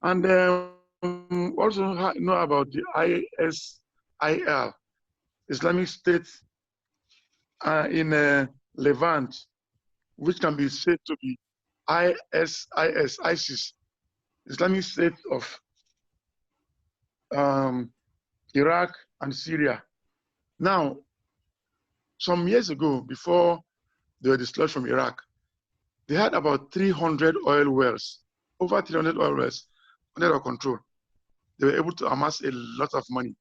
And also know about the ISIL, Islamic State in Levant, which can be said to be ISIS, Islamic State of Iraq and Syria. Now, some years ago, before they were dislodged from Iraq, they had about 300 oil wells, over 300 oil wells under their control. They were able to amass a lot of money.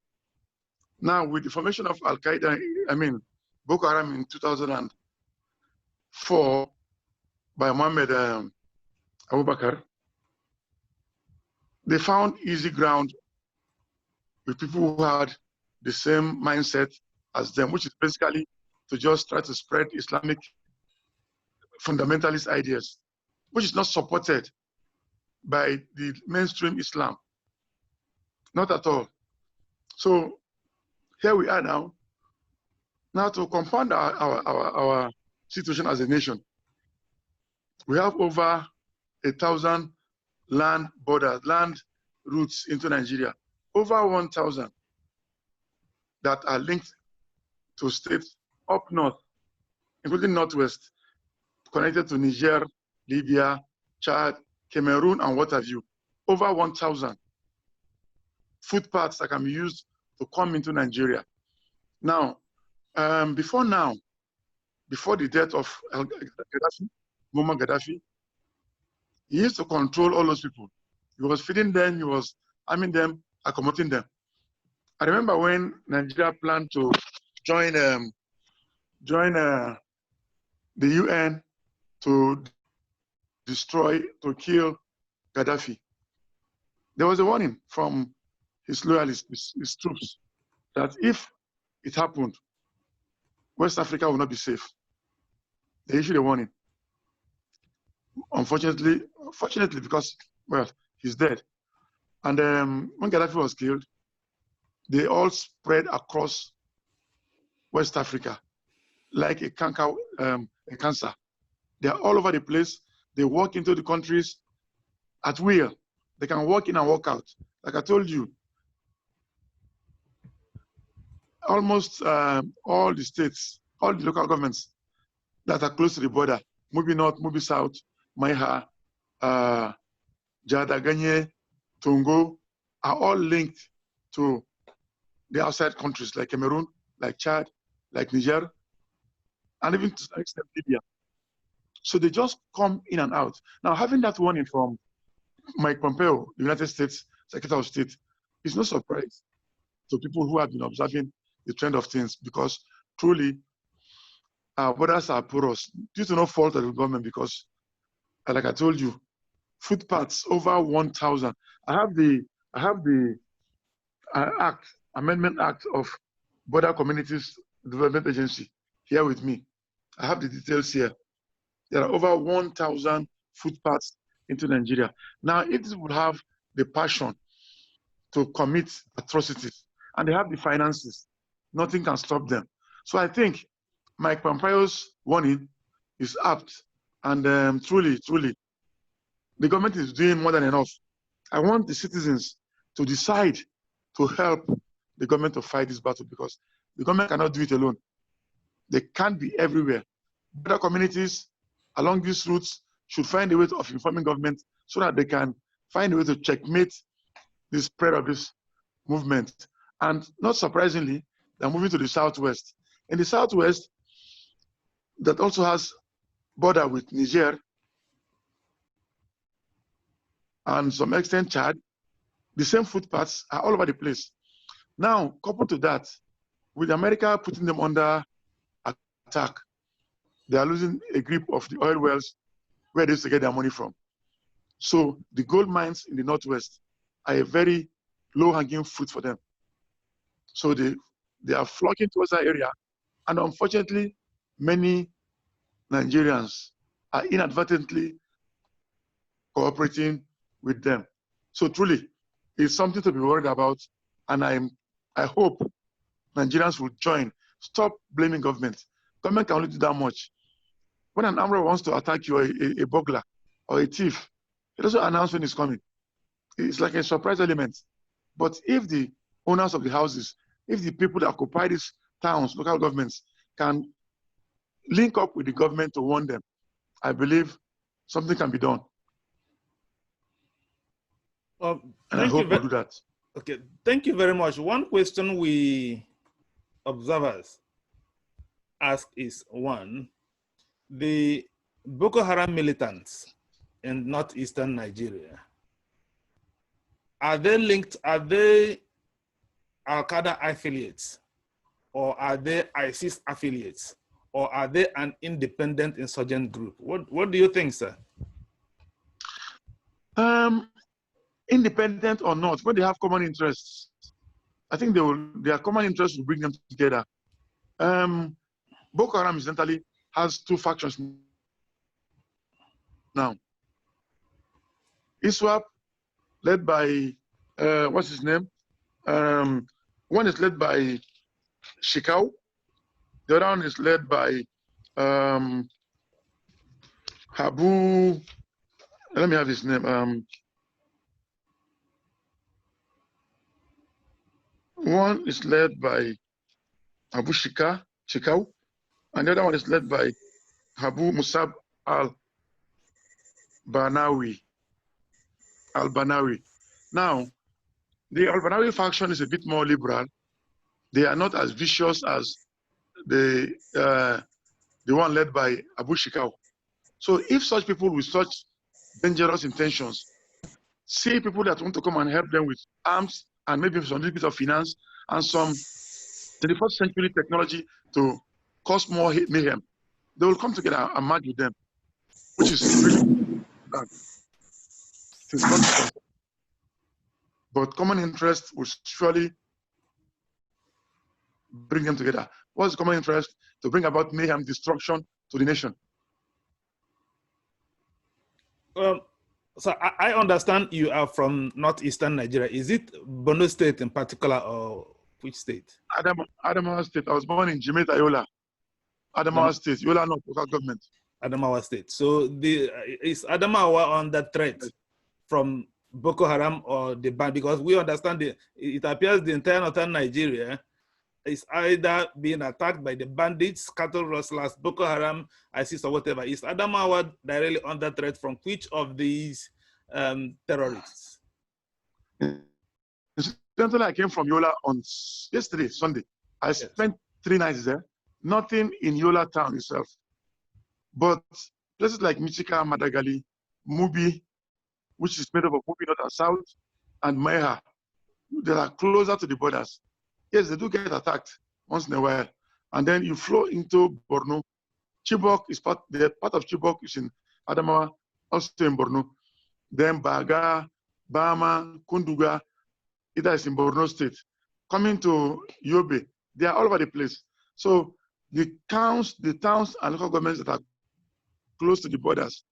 Now, with the formation of Al-Qaeda, Boko Haram in 2004 by Mohammed Abu Bakr, they found easy ground with people who had the same mindset as them, which is basically to just try to spread Islamic fundamentalist ideas, which is not supported by the mainstream Islam. Not at all. So here we are now. Now to compound our situation as a nation, we have over 1,000 land routes into Nigeria, over 1,000 that are linked to states up north, including northwest, connected to Niger, Libya, Chad, Cameroon, and what have you. Over 1,000 footpaths that can be used to come into Nigeria. Now, before the death of Muammar Gaddafi, he used to control all those people. He was feeding them, he was arming them, accommodating them. I remember when Nigeria planned to join the UN to kill Gaddafi. There was a warning from his loyalists, his troops, that if it happened, West Africa will not be safe. They issued a warning. Fortunately, because, well, he's dead. And when Gaddafi was killed, they all spread across West Africa like a cancer. They are all over the place. They walk into the countries at will. They can walk in and walk out. Like I told you, almost all the states, all the local governments that are close to the border, Mubi North, Mubi South, Maiha, Jadaganye, Tongo, are all linked to the outside countries like Cameroon, like Chad, like Niger, and even to some extent Libya. So they just come in and out. Now, having that warning from Mike Pompeo, the United States Secretary of State, is no surprise to people who have been observing the trend of things, because truly our borders are porous due to no fault of the government, because, like I told you, footpaths over 1,000. I have the Amendment Act of Border Communities Development Agency here with me. I have the details here. There are over 1,000 footpaths into Nigeria. Now, if this would have the passion to commit atrocities, and they have the finances, nothing can stop them. So I think Mike Pompeo's warning is apt, and truly, the government is doing more than enough. I want the citizens to decide to help the government to fight this battle, because the government cannot do it alone. They can't be everywhere. Border communities along these routes should find a way of informing government so that they can find a way to checkmate the spread of this movement. And not surprisingly, they're moving to the southwest. In the southwest, that also has border with Niger and some extent Chad, the same footpaths are all over the place. Now, coupled to that, with America putting them under attack, they are losing a grip of the oil wells where they used to get their money from. So the gold mines in the northwest are a very low-hanging fruit for them. So they are flocking towards that area, and unfortunately, many Nigerians are inadvertently cooperating with them. So truly, it's something to be worried about, and I hope Nigerians will join. Stop blaming government. Government can only do that much. When an armed robber wants to attack you, a burglar or a thief, he doesn't announce when he's coming. It's like a surprise element. But if the owners of the houses, if the people that occupy these towns, local governments, can link up with the government to warn them, I believe something can be done. And I hope we'll do that. Okay, thank you very much. One question we observers ask is one, the Boko Haram militants in northeastern Nigeria, are they linked, are they Al-Qaeda affiliates, or are they ISIS affiliates, or are they an independent insurgent group? What do you think, sir? Independent or not, when they have common interests, I think their common interests will bring them together. Boko Haram incidentally has two factions now. ISWAP, led by, what's his name? One is led by Shekau. The other one is led by Habu. Let me have his name. One is led by Abu Shekau, and the other one is led by Habu Musab al-Banawi. Now, the al-Banawi faction is a bit more liberal. They are not as vicious as the one led by Abu Shekau. So if such people with such dangerous intentions see people that want to come and help them with arms and maybe some little bit of finance and some 21st century technology to cause more mayhem, they will come together and merge with them, which is really bad. But common interest will surely bring them together. What's the common interest? To bring about mayhem, destruction to the nation. So I understand you are from northeastern Nigeria. Is it Borno State in particular, or which state? Adamawa State. I was born in Jimeta, Yola. Adamawa State, Yola North local government. Adamawa State. So is Adamawa under threat from Boko Haram or the band? Because we understand it appears the entire northern Nigeria is either being attacked by the bandits, cattle rustlers, Boko Haram, ISIS, or whatever. Is Adamawa directly under threat from which of these terrorists? Incidentally, I came from Yola on yesterday, Sunday. I spent 3 nights there. Nothing in Yola town itself. But places like Michika, Madagali, Mubi, which is made up of Mubi North and South, and Maiha, they are closer to the borders. Yes, they do get attacked once in a while. And then you flow into Borno. Chibok is part of Chibok is in Adamawa, also in Borno. Then Baga, Bama, Kunduga, it is in Borno State. Coming to Yobe, they are all over the place. So the towns and local governments that are close to the borders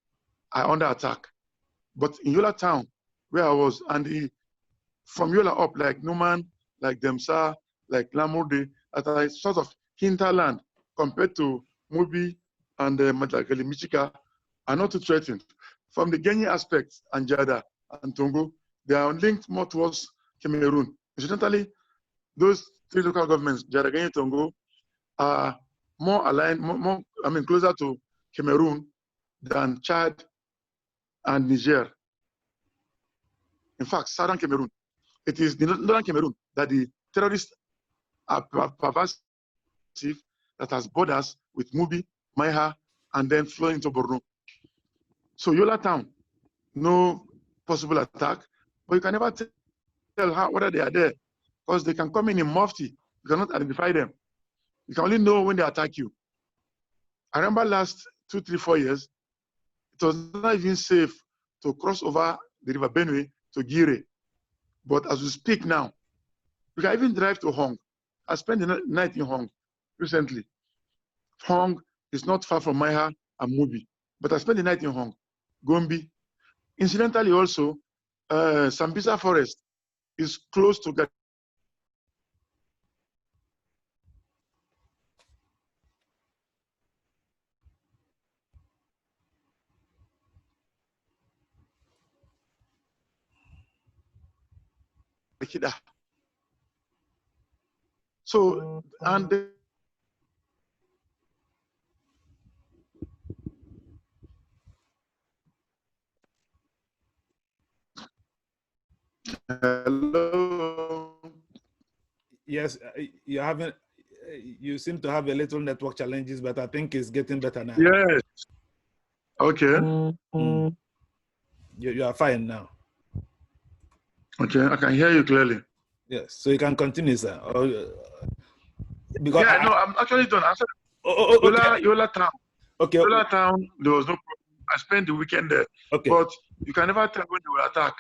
are under attack. But in Yola town, where I was, and from Yola up, like Numan, like Demsa, like Lamurde, that are sort of hinterland compared to Mubi and Madagali, Michika, are not too threatened. From the Genyi aspect, and Jada and Tongo, they are linked more towards Cameroon. Incidentally, those 3 local governments, Jada, Genyi, Tongo, are more aligned, closer to Cameroon than Chad and Niger. In fact, southern Cameroon. It is the northern Cameroon that the terrorists are pervasive, that has borders with Mubi, Maiha, and then flowing into Borno. So Yola town, no possible attack, but you can never tell whether they are there, because they can come in Mufti. You cannot identify them. You can only know when they attack you. I remember last 2, 3, 4 years, it was not even safe to cross over the river Benue to Gire. But as we speak now, you can even drive to Hong. I spent the night in Hong recently. Hong is not far from Maiha and Mubi, but I spent the night in Hong, Gombe. Incidentally also, Sambisa Forest is close to Kida. So, and hello. Yes, you haven't. You seem to have a little network challenges, but I think it's getting better now. Yes. Okay. You are fine now. Okay, I can hear you clearly. Yes, so you can continue, sir. Because Yeah, no, I'm actually done. I said, okay. Yola Town. Okay. Yola Town, there was no problem. I spent the weekend there. Okay. But you can never tell when they will attack.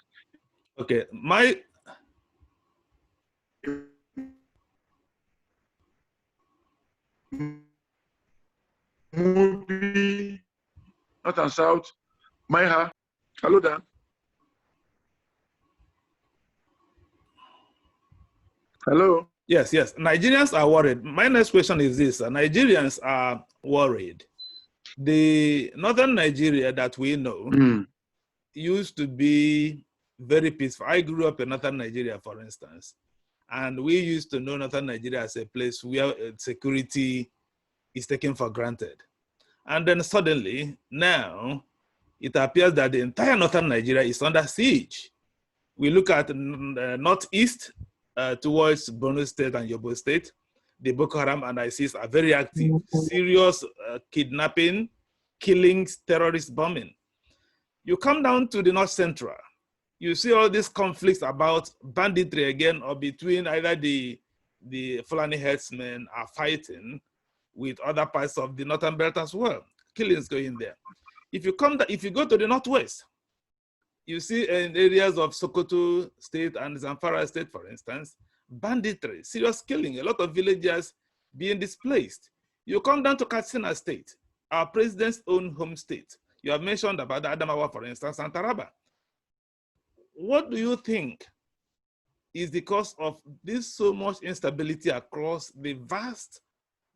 Okay. My movie, north and south. Maiha. Hello, Dan. Hello. yes. Nigerians are worried. My next question is this: Nigerians are worried. The northern Nigeria that we know used to be very peaceful. I grew up in northern Nigeria, for instance, and we used to know northern Nigeria as a place where security is taken for granted. And then suddenly, now, it appears that the entire northern Nigeria is under siege. We look at northeast towards Borno State and Yobe State. The Boko Haram and ISIS are very active. Serious kidnapping, killings, terrorist bombing. You come down to the North Central, you see all these conflicts about banditry again, or between either the Fulani herdsmen are fighting with other parts of the northern belt as well. Killings going there. If you go to the northwest, you see in areas of Sokoto State and Zamfara State, for instance, banditry, serious killing, a lot of villagers being displaced. You come down to Katsina State, our president's own home state. You have mentioned about Adamawa, for instance, and Taraba. What do you think is the cause of this so much instability across the vast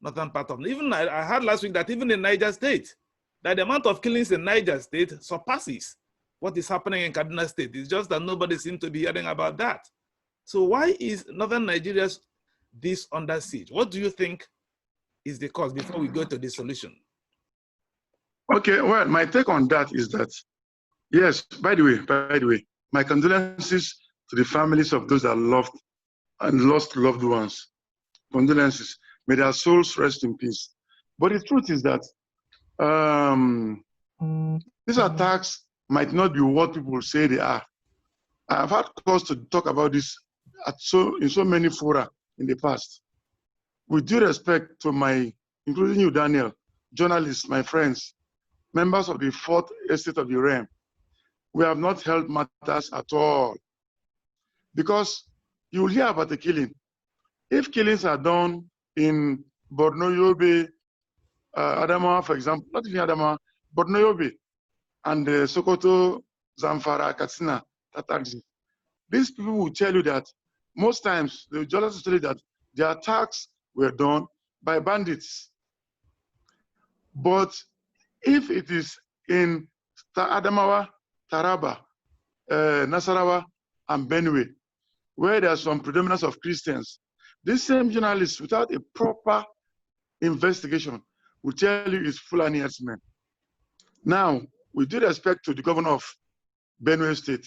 northern part of, even I heard last week that even in Niger State, that the amount of killings in Niger State surpasses what is happening in Kaduna State. It's just that nobody seems to be hearing about that. So why is northern Nigeria this under siege? What do you think is the cause before we go to the solution? Okay, well, my take on that is that, yes, by the way, my condolences to the families of those that loved and lost loved ones. Condolences. May their souls rest in peace. But the truth is that these attacks might not be what people say they are. I've had cause to talk about this in so many fora in the past. With due respect to including you, Daniel, journalists, my friends, members of the Fourth Estate of the Realm, we have not held matters at all. Because you will hear about the killing. If killings are done in Borno, Yobe, Adamawa, for example, not even Adamawa, Borno, Yobe, and Sokoto, Zamfara, Katsina, Tatarji, these people will tell you that most times, the journalists will tell you that the attacks were done by bandits. But if it is in Adamawa, Taraba, Nasarawa, and Benue, where there's some predominance of Christians, these same journalists, without a proper investigation, will tell you it's Fulani herdsmen. Now, with due respect to the governor of Benue State,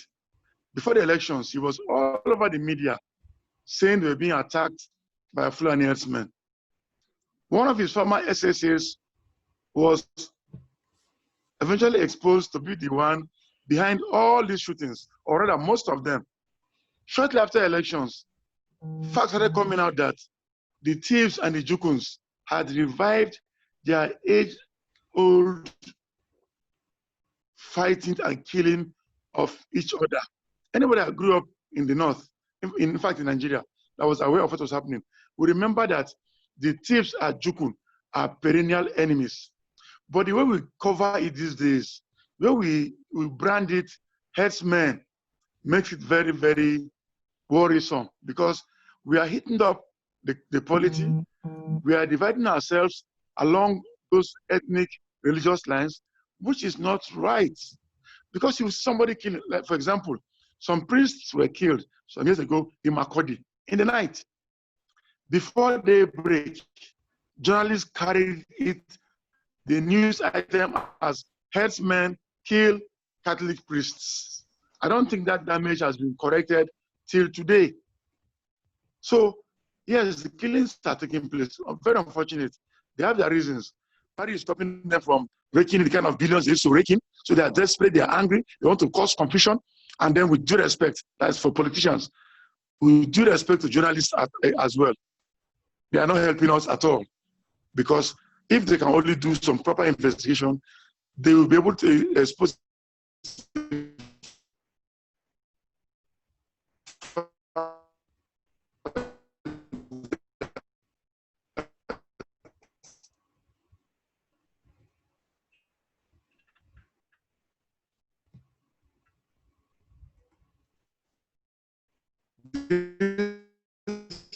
before the elections, he was all over the media saying they were being attacked by Fulani herdsmen. One of his former SSAs was eventually exposed to be the one behind all these shootings, or rather most of them. Shortly after elections, facts started coming out that the thieves and the Jukuns had revived their age-old fighting and killing of each other. Anybody that grew up in the north, in fact in Nigeria, that was aware of what was happening, we remember that the thieves and Jukun are perennial enemies. But the way we cover it these days, the way we brand it herdsmen, makes it very, very worrisome, because we are hitting up the polity. We are dividing ourselves along those ethnic, religious lines, which is not right. Because if somebody kill, like for example, Some priests were killed some years ago in Makodi in the night. Before daybreak, journalists carried it, the news item, as herdsmen kill Catholic priests. I don't think that damage has been corrected till today. So, yes, the killings are taking place. Very unfortunate. They have their reasons. What is stopping them from raking the kind of billions they used to rake in? So they are desperate, they are angry, they want to cause confusion. And then with due respect, that's for politicians, with due respect to journalists as well, they are not helping us at all. Because if they can only do some proper investigation, they will be able to expose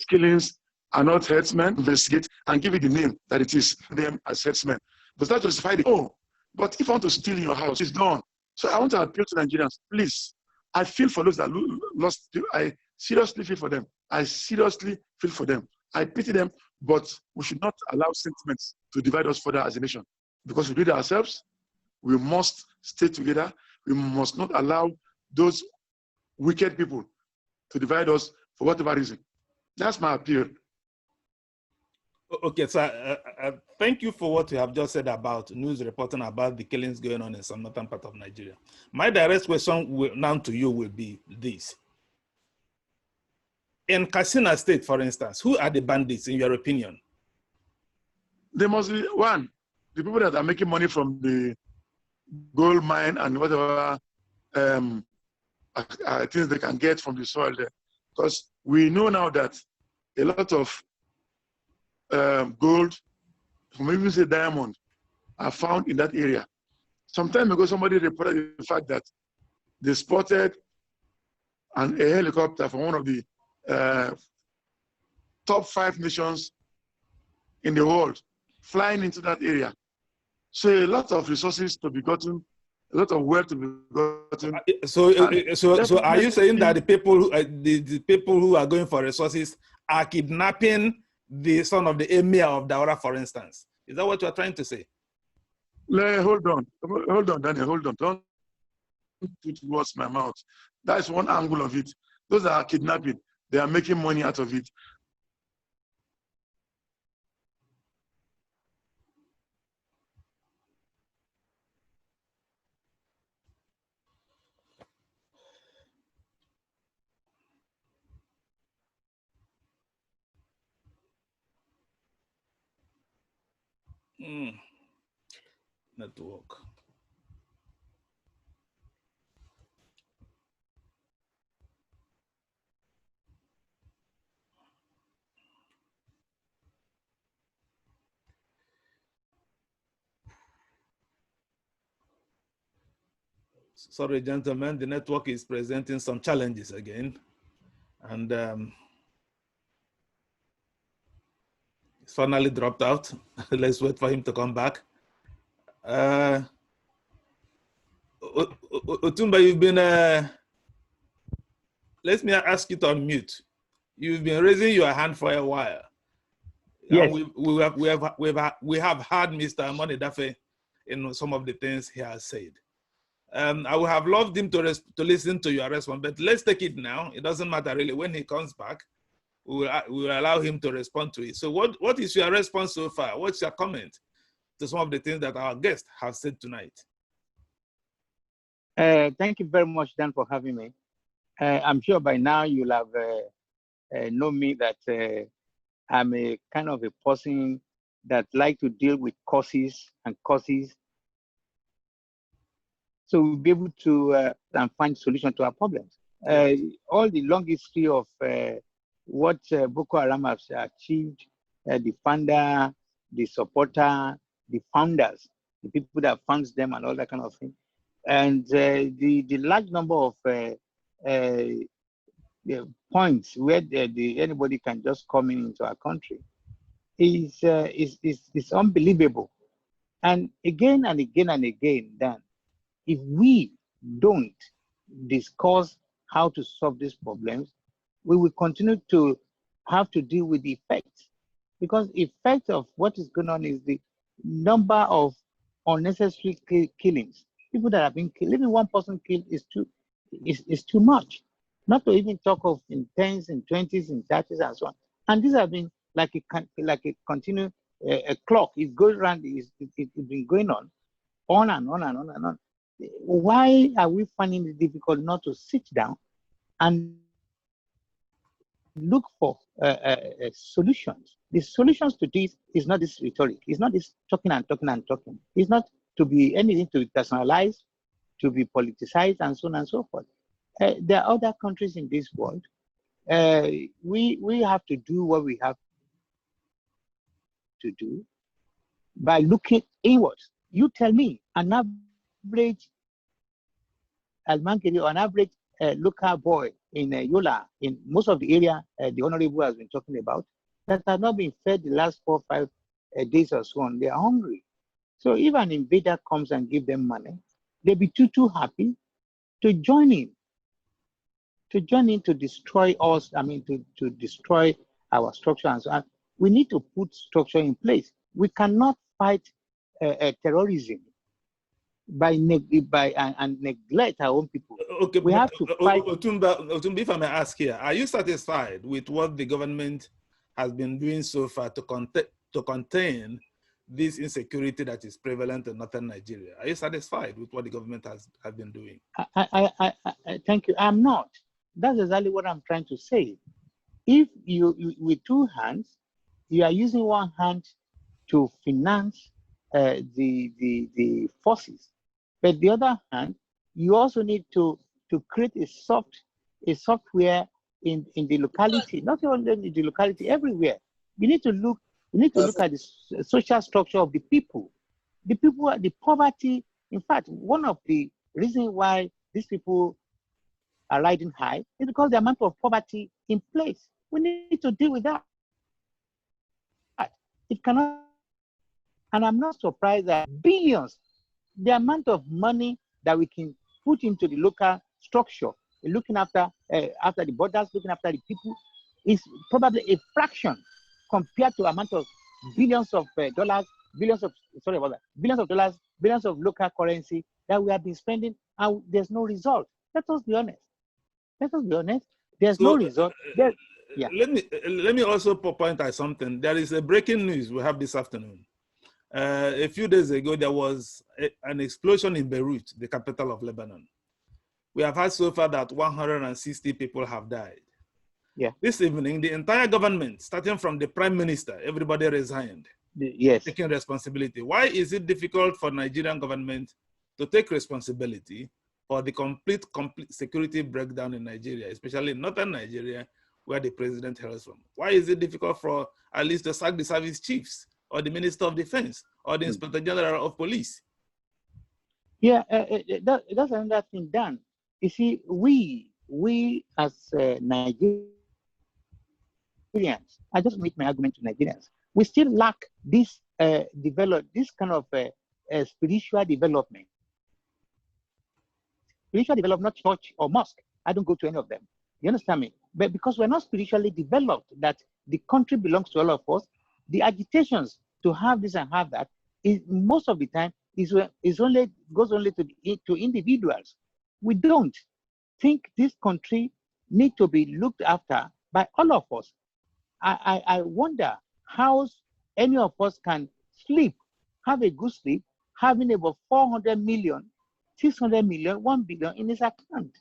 killings are not herdsmen, investigate and give it the name that it is, them as herdsmen. Does that justify it? Oh, but if I want to steal in your house, it's done. So I want to appeal to Nigerians, please. I feel for those that lost, I seriously feel for them. I seriously feel for them. I pity them, but we should not allow sentiments to divide us further as a nation. Because we do it ourselves, we must stay together. We must not allow those wicked people to divide us for whatever reason. That's my appeal. Okay, so thank you for what you have just said about news reporting about the killings going on in some northern part of Nigeria. My direct question now to you will be this. In Katsina State, for instance, who are the bandits in your opinion? They must be, one, the people that are making money from the gold mine and whatever things they can get from the soil there. Because we know now that a lot of gold, from even say diamond, are found in that area. Some time ago, somebody reported the fact that they spotted a helicopter from one of the top 5 nations in the world flying into that area. So a lot of resources to be gotten, a lot of wealth to be gotten. So are you saying that the people who are going for resources are kidnapping the son of the emir of Daura, for instance? Is that what you are trying to say? Hold on, Daniel, hold on. Don't put words in my mouth. That's one angle of it. Those that are kidnapping, they are making money out of it. Network. Sorry, gentlemen, the network is presenting some challenges again. And it's finally dropped out. Let's wait for him to come back. Otumba, you've been, let me ask you to unmute. You've been raising your hand for a while. Yes. And we have heard Mr. Moniedafe in some of the things he has said. I would have loved him to listen to your response, but let's take it now. It doesn't matter really. When he comes back, we will allow him to respond to it. So what is your response so far? What's your comment to some of the things that our guests have said tonight? Thank you very much, Dan, for having me. I'm sure by now you'll have known me that I'm a kind of a person that like to deal with causes and causes. So we'll be able to and find solution to our problems. All the long history of what Boko Haram has achieved, the founder, the supporter, the founders, the people that funds them and all that kind of thing. And the large number of points where anybody can just come into our country is unbelievable. And again and again and again, Dan, if we don't discuss how to solve these problems, we will continue to have to deal with the effects. Because the effect of what is going on is the number of unnecessary killings. People that have been killed, even one person killed is too much. Not to even talk of in 10s, in 20s, in 30s, and so on. And these have been like a continuous a clock. It goes around. It's been going on and on and on and on. Why are we finding it difficult not to sit down and look for solutions? The solutions to this is not this rhetoric. It's not this talking and talking and talking. It's not to be anything to be personalized, to be politicized, and so on and so forth. There are other countries in this world. We have to do what we have to do by looking inwards. You tell me, an average Almankiri or an average local boy in Yola, in most of the area the Honorable has been talking about, that have not been fed the last 4 or 5 days or so on, they are hungry. So if an invader comes and give them money, they'll be too happy to join in. To destroy us, to destroy our structure and so on. We need to put structure in place. We cannot fight terrorism by neglect our own people. Okay, we have to fight. Otumba, if I may ask here, are you satisfied with what the government has been doing so far to contain this insecurity that is prevalent in northern Nigeria? Are you satisfied with what the government has been doing? I thank you. I'm not. That's exactly what I'm trying to say. If you with 2 hands, you are using one hand to finance the forces, but the other hand, you also need to create a software in the locality, not only in the locality, everywhere. You need to look at the social structure of the people. The poverty. In fact, one of the reasons why these people are riding high is because the amount of poverty in place. We need to deal with that. It cannot, and I'm not surprised that billions, the amount of money that we can put into the local structure, looking after the borders, looking after the people, is probably a fraction compared to the amount of billions of dollars, billions of dollars, billions of local currency that we have been spending, and there's no result. Let us be honest. There's no result. Yeah. Let me also point out something. There is a breaking news we have this afternoon. A few days ago, there was an explosion in Beirut, the capital of Lebanon. We have heard so far that 160 people have died. Yeah. This evening, the entire government, starting from the prime minister, everybody resigned. Yes. Taking responsibility. Why is it difficult for Nigerian government to take responsibility for the complete security breakdown in Nigeria, especially in northern Nigeria, where the president hails from? Why is it difficult for at least to sack the service chiefs or the Minister of Defense or the Inspector General of Police? Yeah, that's another thing, Dan. You see, we as Nigerians, I just make my argument to Nigerians, we still lack this this kind of spiritual development. Spiritual development, not church or mosque. I don't go to any of them. You understand me? But because we're not spiritually developed, that the country belongs to all of us, the agitations to have this and have that is most of the time goes only to individuals. We don't think this country need to be looked after by all of us. I wonder how any of us can sleep, have a good sleep, having about 400 million, 600 million, 1 billion in his account.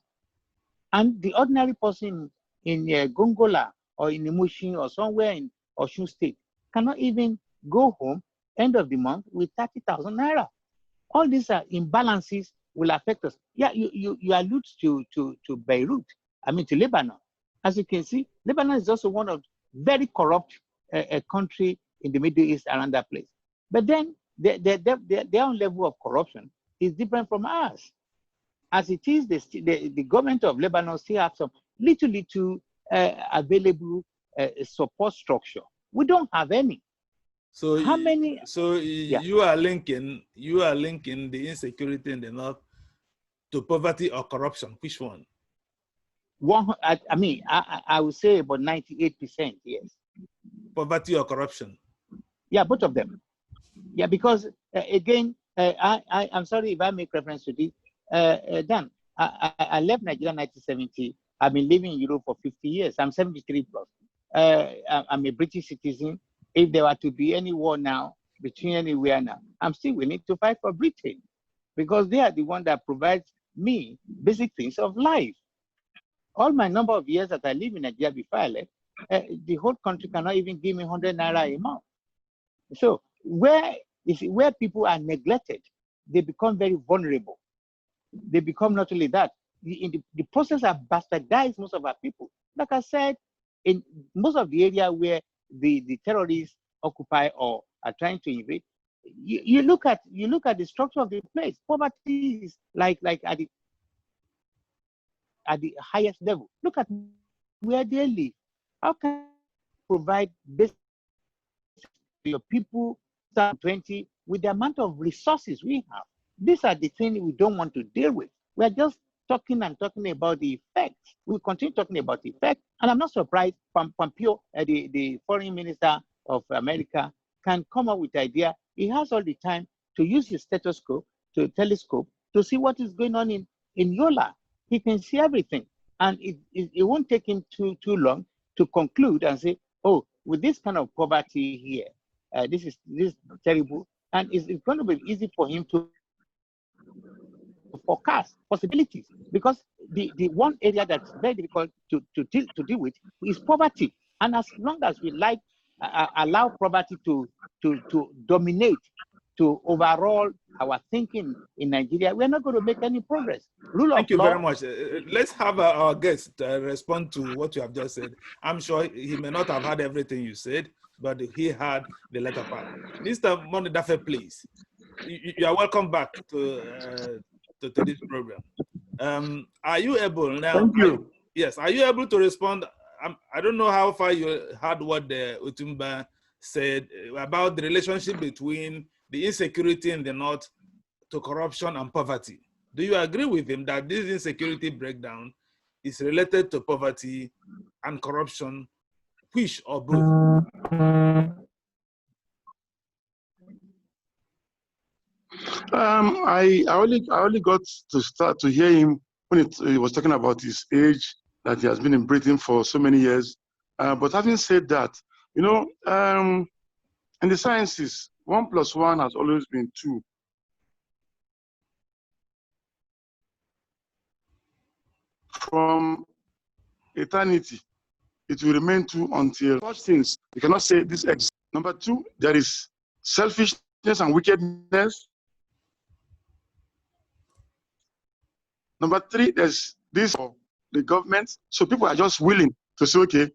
And the ordinary person in Gongola or in Imushin or somewhere in Osun State cannot even go home end of the month with 30,000 naira. All these imbalances will affect us. Yeah, you allude to Beirut, to Lebanon. As you can see, Lebanon is also one of very corrupt country in the Middle East around that place. But then their own level of corruption is different from ours. As it is, the government of Lebanon still have some little available support structure. We don't have any. So how many? So you are linking the insecurity in the north to poverty or corruption. Which one? I would say about 98%, yes. Poverty or corruption? Yeah, both of them. Yeah, because again, I'm sorry if I make reference to this. Dan, I left Nigeria in 1970. I've been living in Europe for 50 years. I'm 73 plus. I'm a British citizen. If there were to be any war now, between anywhere now, I'm still willing to fight for Britain because they are the one that provides me basic things of life. All my number of years that I live in Nigeria before I left, the whole country cannot even give me 100 naira a month. So where people are neglected, they become very vulnerable. They become not only that, the process have bastardized most of our people. Like I said, in most of the area where the terrorists occupy or are trying to invade, you look at the structure of the place. Poverty is like at the highest level. Look at where they live. How can you provide basic to your people 20 with the amount of resources we have? These are the things we don't want to deal with. We are just talking about the effects. We'll continue talking about the effect. And I'm not surprised Pompeo, the foreign minister of America, can come up with the idea. He has all the time to use his telescope to see what is going on in Yola. He can see everything. And it won't take him too long to conclude and say, oh, with this kind of poverty here, this is terrible. And it's going to be easy for him to forecast possibilities, because the one area that's very difficult to deal with is poverty. And as long as we allow poverty to dominate, to overall our thinking in Nigeria, we're not going to make any progress. Thank you very much. Let's have our guest respond to what you have just said. I'm sure he may not have heard everything you said, but he heard the latter part. Mr. Moniedafe, please. You are welcome back to this program. Are you able now? Thank you. Yes. Are you able to respond? I don't know how far you heard what the Utumba said about the relationship between the insecurity in the north to corruption and poverty. Do you agree with him that this insecurity breakdown is related to poverty and corruption, which or both? I only got to start to hear him when he was talking about his age, that he has been in Britain for so many years. But having said that, you know, in the sciences, 1 + 1 has always been 2. From eternity, it will remain 2 until such things. You cannot say this exists. Number 2, there is selfishness and wickedness. Number 3, there's this for the government. So people are just willing to say, okay,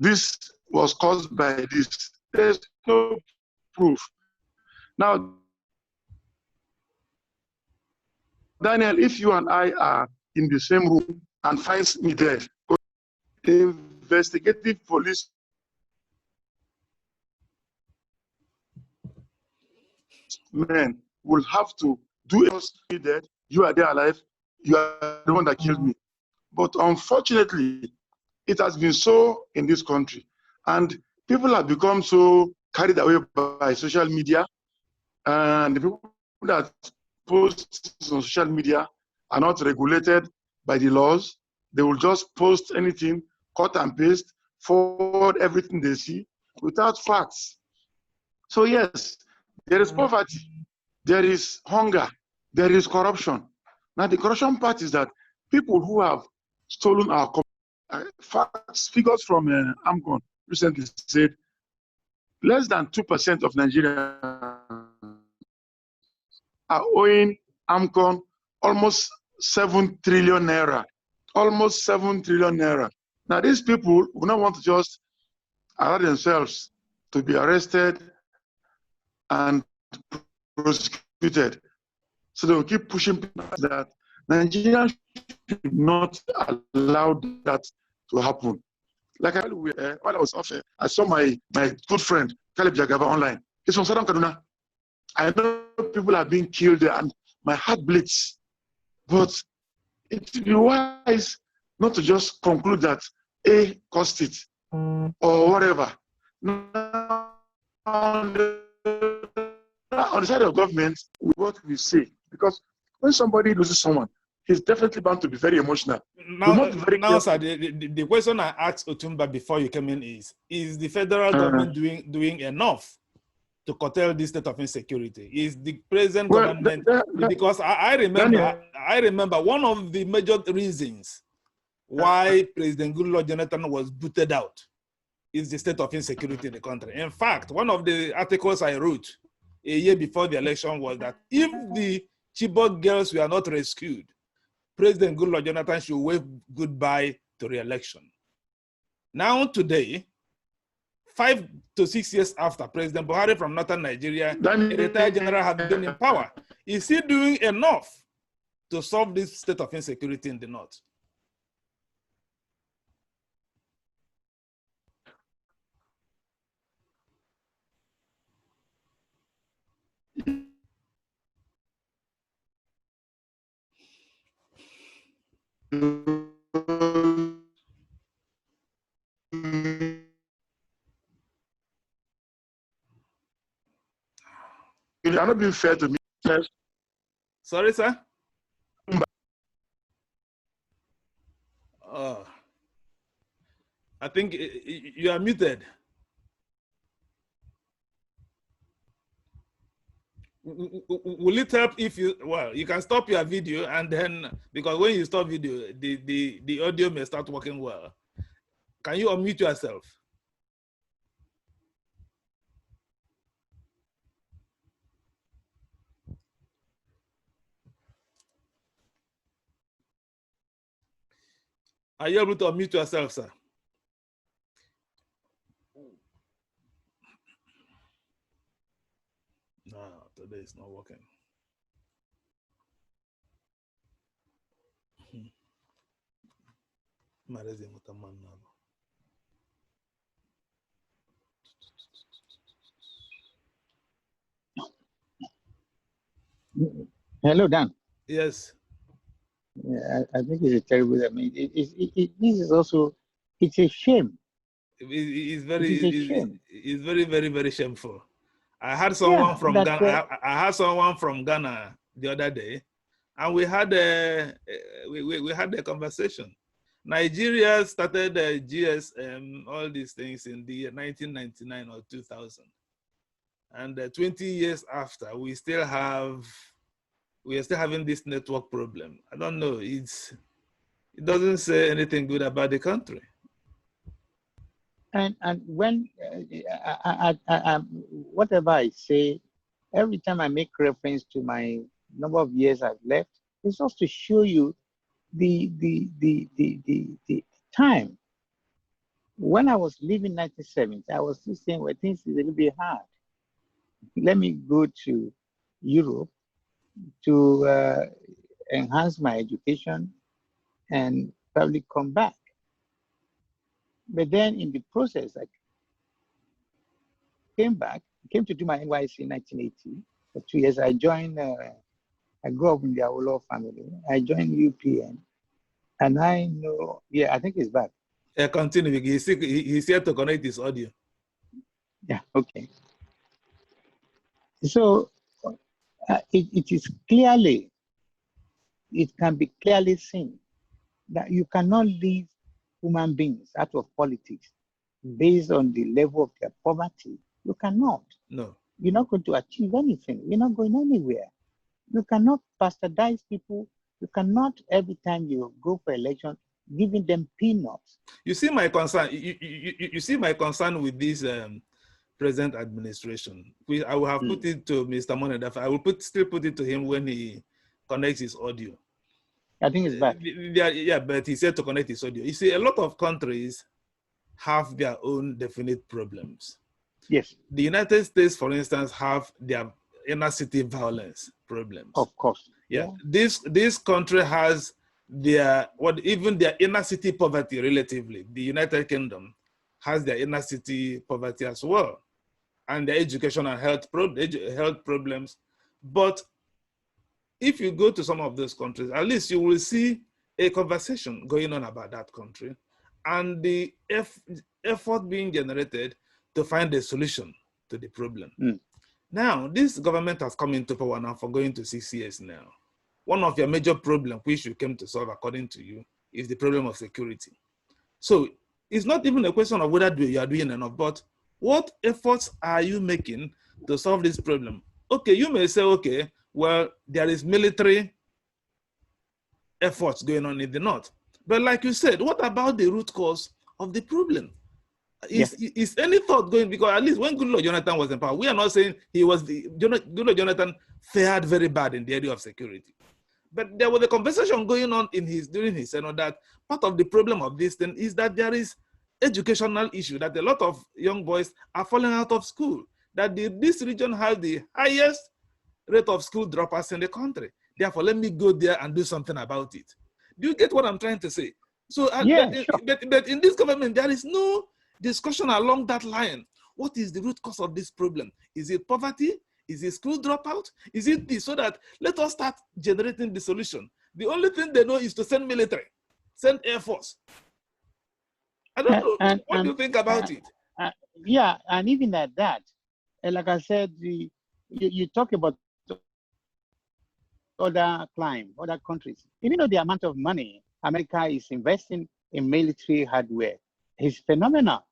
this was caused by this. There's no proof. Now, Daniel, if you and I are in the same room and finds me there, the investigative police men will have to do it. Dead, you are there alive, you are the one that killed me. But unfortunately, it has been so in this country. And people have become so carried away by social media. And the people that post on social media are not regulated by the laws. They will just post anything, cut and paste, forward everything they see without facts. So yes, there is poverty, there is hunger, there is corruption. Now the corruption part is that people who have stolen our facts, figures from AMCON recently said less than 2% of Nigerians are owing AMCON almost 7 trillion naira. Almost 7 trillion naira. Now these people will not want to just allow themselves to be arrested and prosecuted. So they will keep pushing that Nigerians should not allow that to happen. Like while I was off, I saw my good friend, Caleb Jagaba, online. He's from Southern Kaduna. I know people are being killed there and my heart bleeds. But it would be wise not to just conclude that A caused it or whatever. Now, on the side of government, what we say, because when somebody loses someone, he's definitely bound to be very emotional. Now, sir, the question I asked Otumba before you came in is the federal government doing enough to curtail this state of insecurity? Is the present government, because I remember one of the major reasons why President Goodluck Jonathan was booted out is the state of insecurity in the country. In fact, one of the articles I wrote a year before the election was that if the Chibok girls were not rescued, President Goodluck Jonathan should wave goodbye to re-election. Now today, 5 to 6 years after President Buhari from northern Nigeria, a retired general, has been in power, is he doing enough to solve this state of insecurity in the north? You are not being fair to me. Sorry, sir? I think you are muted. Will it help if you, well, you can stop your video and then, because when you stop video, the audio may start working well. Can you unmute yourself? Are you able to unmute yourself, sir? No, today it's not working. Hello, Dan. Yes. Yeah, I think it's a terrible. I mean, this is also, it's a shame. It's very, very, very shameful. I had someone from Ghana. I had someone from Ghana the other day, and we had a conversation. Nigeria started GSM, all these things in the year 1999 or 2000, and 20 years after, we are still having this network problem. I don't know. It doesn't say anything good about the country. And when whatever I say, every time I make reference to my number of years I've left, it's just to show you the time. When I was leaving 1970, I was still saying, well, things is a little bit hard. Let me go to Europe to enhance my education and probably come back. But then in the process, I came back, came to do my NYC in 1980. For 2 years, I joined, I grew up in the Awolowo family. I joined UPN. And I know, yeah, I think he's back. Yeah, continue. He's here to connect his audio. Yeah, okay. So it is clearly, it can be clearly seen that you cannot leave human beings out of politics based on the level of their poverty. You cannot. No. You're not going to achieve anything. You're not going anywhere. You cannot bastardize people. You cannot, every time you go for election, giving them peanuts. You see my concern. You see my concern with this present administration. I will have put it to Mr. Moniedafe. I will still put it to him when he connects his audio. I think it's back. Yeah, but he said to connect his audio. You see, a lot of countries have their own definite problems. Yes. The United States, for instance, have their inner city violence problems. Of course. Yeah. This country has even their inner city poverty relatively. The United Kingdom has their inner city poverty as well, and their education and health problems. But if you go to some of those countries, at least you will see a conversation going on about that country and the effort being generated to find a solution to the problem. Now, this government has come into power now for going to 6 years now. One of your major problems, which you came to solve, according to you, is the problem of security. So it's not even a question of whether you are doing enough, but what efforts are you making to solve this problem? Okay, you may say, okay, well, there is military efforts going on in the north. But like you said, what about the root cause of the problem? Is any thought going, because at least when Goodluck Jonathan was in power, we are not saying Goodluck Jonathan fared very bad in the area of security. But there was a conversation going on during his tenure that part of the problem of this thing is that there is educational issue, that a lot of young boys are falling out of school, that this region has the highest rate of school dropouts in the country. Therefore, let me go there and do something about it. Do you get what I'm trying to say? So, but in this government, there is no discussion along that line. What is the root cause of this problem? Is it poverty? Is it school dropout? Is it this? So that let us start generating the solution. The only thing they know is to send military, send air force. I don't know. What do you think about it? Yeah, and even at that, like I said, you talk about other countries. Even though the amount of money America is investing in military hardware is phenomenal.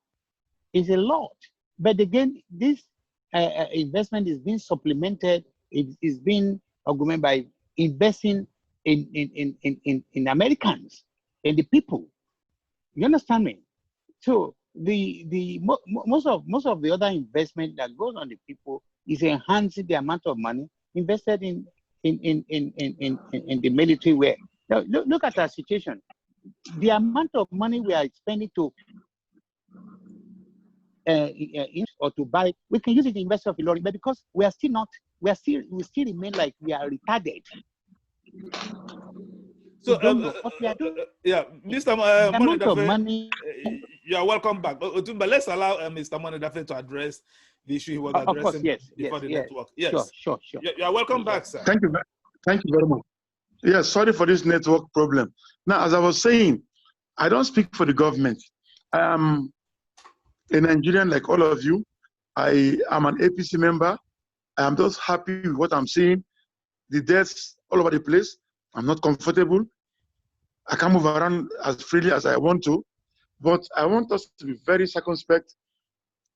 It's a lot. But again, this investment is being supplemented. It is being augmented by investing in Americans, in the people. You understand me? So most of the other investment that goes on the people is enhancing the amount of money invested in the military wear. Now, look at our situation. The amount of money we are spending to or to buy, we can use it in University of Ilorin, but because we still remain like we are retarded. So, what we are doing. Mr. Moniedafe, you are welcome back. But let's allow Mr. Moniedafe to address the issue he was addressing before the network. Yes, sure. You are welcome back, sir. Thank you very much. Yes, sorry for this network problem. Now, as I was saying, I don't speak for the government. I am a Nigerian like all of you. I am an APC member. I am just happy with what I'm seeing. The deaths all over the place. I'm not comfortable. I can't move around as freely as I want to. But I want us to be very circumspect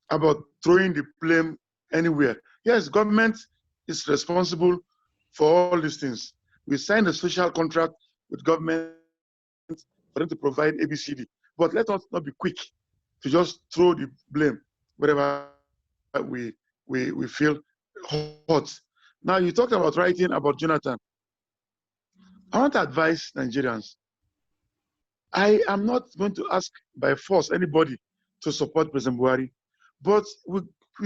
about throwing the blame anywhere. Yes, government is responsible for all these things. We signed a social contract with government for them to provide ABCD. But let us not be quick to just throw the blame wherever we feel hot. Now, you talked about writing about Jonathan. I want to advise Nigerians. I am not going to ask by force anybody to support President Buhari, but we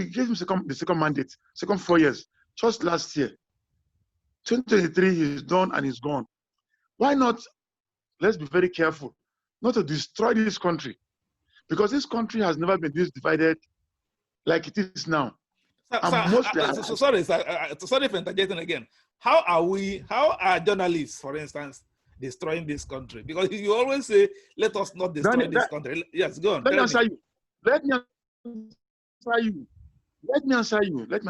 gave him the second mandate, second 4 years, just last year. 2023, he's done and he's gone. Why not? Let's be very careful not to destroy this country, because this country has never been this divided like it is now. Sorry for interjecting again. How are journalists, for instance, destroying this country? Because you always say, let us not destroy this country. Yes, go on. Let me answer you. Let me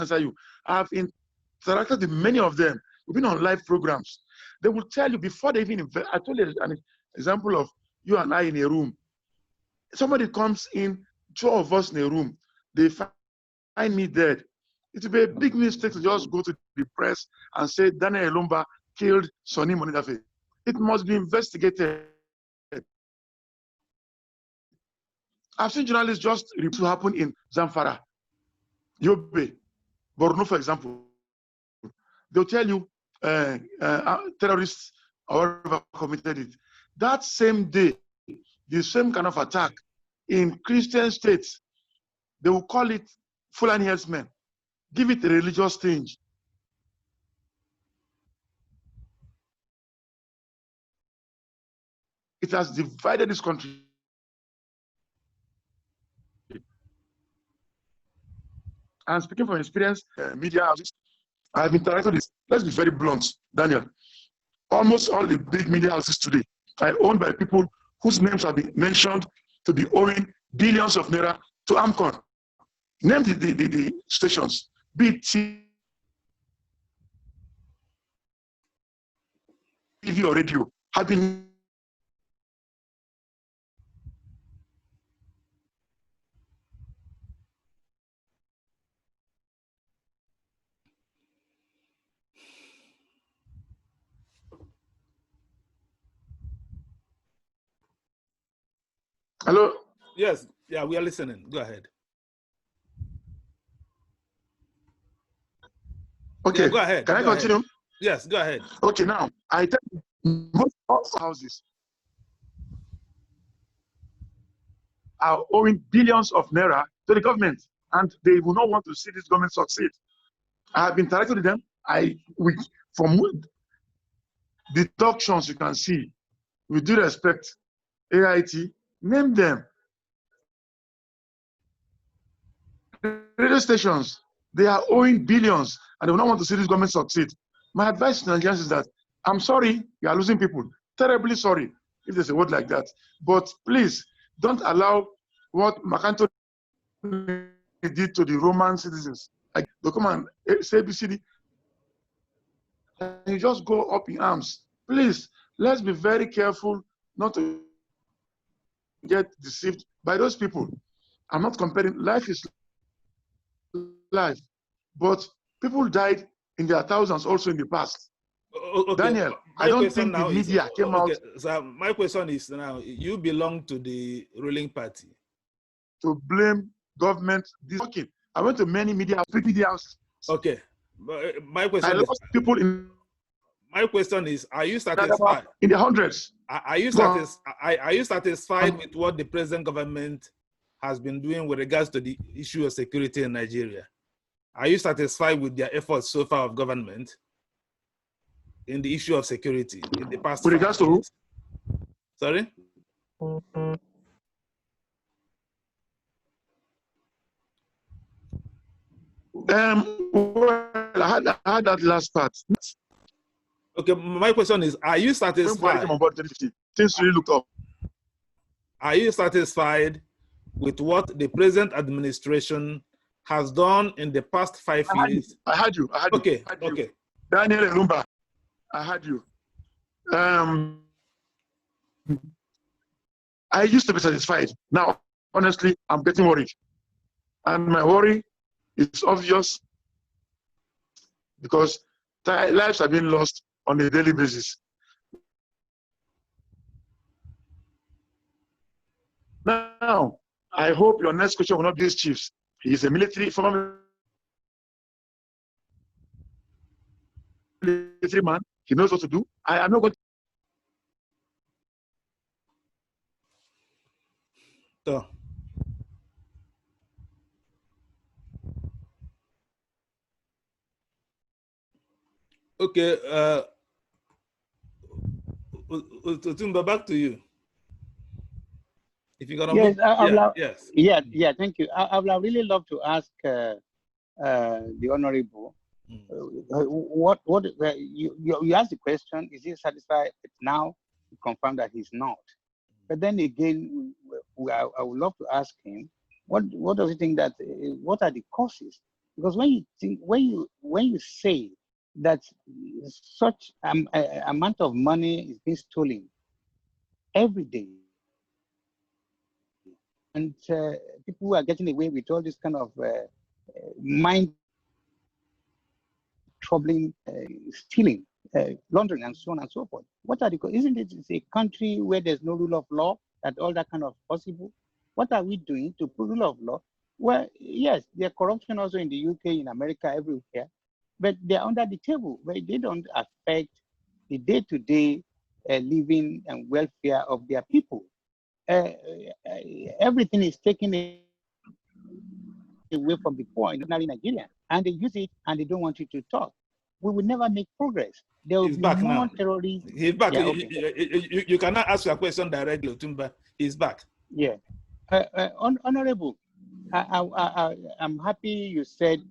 answer you. I've interacted with many of them. We've been on live programs. They will tell you before they even invest. I told you an example of you and I in a room. Somebody comes in, 2 of us in a room. They find me dead. It would be a big mistake to just go to the press and say Daniel Elombah killed Sonny Moniedafe. It must be investigated. I've seen journalists just report to happen in Zamfara, Yobe, Borno, for example. They'll tell you terrorists or whoever committed it. That same day, the same kind of attack in Christian states, they will call it Fulani herdsmen. Give it a religious tinge. It has divided this country. And speaking from experience, media houses, I've interacted with this. Let's be very blunt, Daniel. Almost all the big media houses today, are owned by people whose names have been mentioned to be owing billions of naira to AMCON. Name the stations, be it TV or radio, have been Hello? Yes, yeah, we are listening. Go ahead. Okay, yeah, go ahead. Can I continue? Ahead. Yes, go ahead. Okay, now, I tell you, most houses are owing billions of naira to the government, and they will not want to see this government succeed. I have been interacting with them. From the talk shows you can see, with due respect, AIT, name them. Radio stations, they are owing billions, and they will not want to see this government succeed. My advice to Nigerians is that, I'm sorry, you are losing people. Terribly sorry, if there's a word like that. But please, don't allow what Macanto did to the Roman citizens. Like, they come and say ABCD, and you just go up in arms. Please, let's be very careful not to get deceived by those people. I'm not comparing. Life is life. But people died in their thousands also in the past. Okay. Daniel, I don't think the media came out. So my question is now, you belong to the ruling party. To blame government. I went to many media houses. Okay. My question I lost people in. My question is, are you satisfied? In the hundreds. Are you satisfied with what the present government has been doing with regards to the issue of security in Nigeria? Are you satisfied with their efforts so far of government in the issue of security in the past? With regards to who? Sorry? Well, I had that last part. Okay, my question is, are you satisfied? Things really looked up. Are you satisfied with what the present administration has done in the past 5 years? I had you. Okay. Daniel Elombah, I had you. I used to be satisfied. Now, honestly, I'm getting worried. And my worry is obvious because lives are being lost on a daily basis. Now, I hope your next question will not be these chiefs. He is a former military man. He knows what to do. I am not going to. Okay, Otumba, back to you. If you're gonna yes, thank you. I would really love to ask the honorable, what you asked the question: is he satisfied? Now, you confirm that he's not. But then again, I would love to ask him, what does he think that? What are the causes? Because when you say that such amount of money is being stolen every day, and people are getting away with all this kind of mind-troubling stealing, laundering, and so on and so forth. What are the? Isn't it a country where there's no rule of law that all that kind of possible? What are we doing to put rule of law? Well, yes, there's corruption also in the UK, in America, everywhere, but they're under the table where they don't affect the day-to-day living and welfare of their people. Everything is taken away from the poor in ordinary Nigeria, and they use it and they don't want you to talk. We will never make progress. There will be more terrorists. He's back. Yeah, okay. You cannot ask your question directly, Otumba. He's back. Yeah. Honorable, I'm happy you said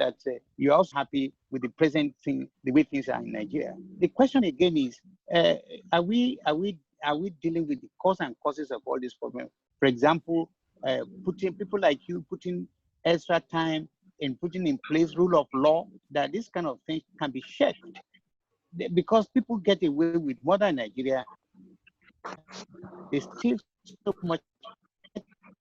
that you're also happy with the present thing, the way things are in Nigeria. The question again is, are we dealing with the cause and causes of all these problems? For example, putting people like you putting extra time in putting in place rule of law, that this kind of thing can be checked, because people get away with more than Nigeria. They still so much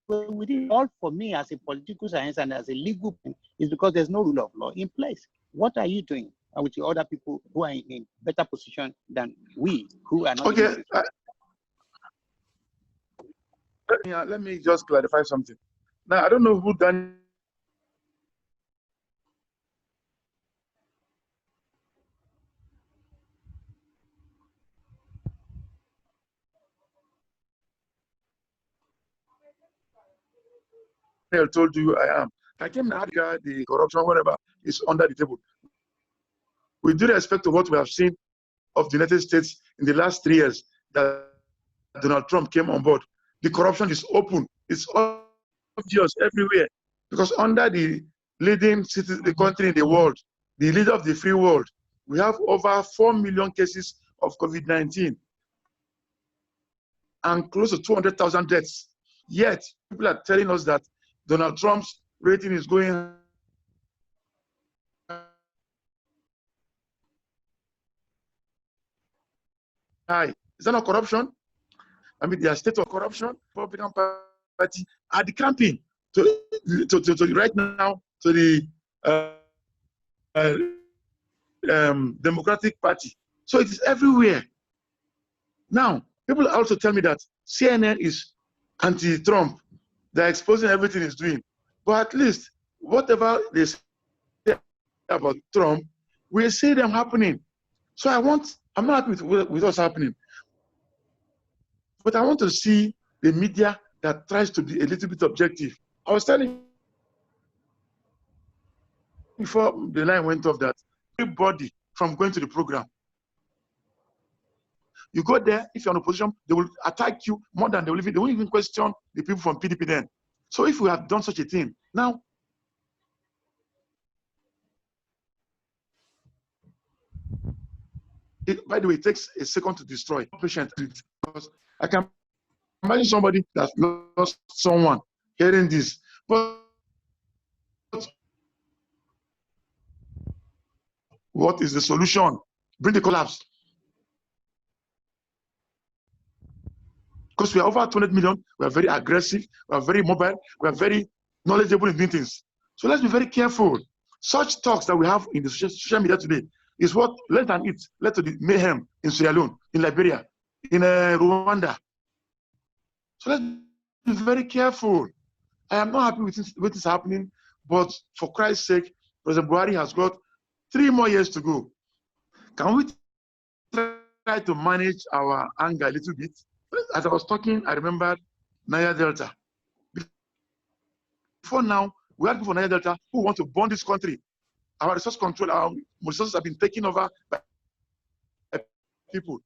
with it. All for me as a political science and as a legal is because there's no rule of law in place. What are you doing with the other people who are in better position than we, who are not? Okay. Let me just clarify something. Now, I don't know who Daniel told you I am. I came to Africa, the corruption, whatever, is under the table. With due respect to what we have seen of the United States in the last 3 years that Donald Trump came on board, the corruption is open. It's obvious everywhere. Because under the leading the country in the world, the leader of the free world, we have over 4 million cases of COVID-19 and close to 200,000 deaths. Yet, people are telling us that Donald Trump's rating is going high. Is that not corruption? I mean, the state of corruption, Republican Party are the campaign to right now to the Democratic Party. So it is everywhere. Now, people also tell me that CNN is anti-Trump. They're exposing everything he's doing. But at least, whatever they say about Trump, we see them happening. So I'm not happy with what's happening. But I want to see the media that tries to be a little bit objective. I was telling before the line went off that everybody from going to the program, you go there, if you're in opposition, they will attack you more than they won't even question the people from PDP then. So if we have done such a thing, now, by the way, it takes a second to destroy patient, because I can imagine somebody that lost someone hearing this. But what is the solution? Bring the collapse. Because we are over 200 million, we are very aggressive, we are very mobile, we are very knowledgeable in meetings. So let's be very careful. Such talks that we have in the social media today is what led to the mayhem in Sierra Leone, in Liberia, in Rwanda. So let's be very careful. I am not happy with what is happening, but for Christ's sake, President Buhari has got 3 more years to go. Can we try to manage our anger a little bit? As I was talking, I remembered Niger Delta. Before now, we had people from Niger Delta who want to burn this country. Our resource control, our resources have been taken over by people.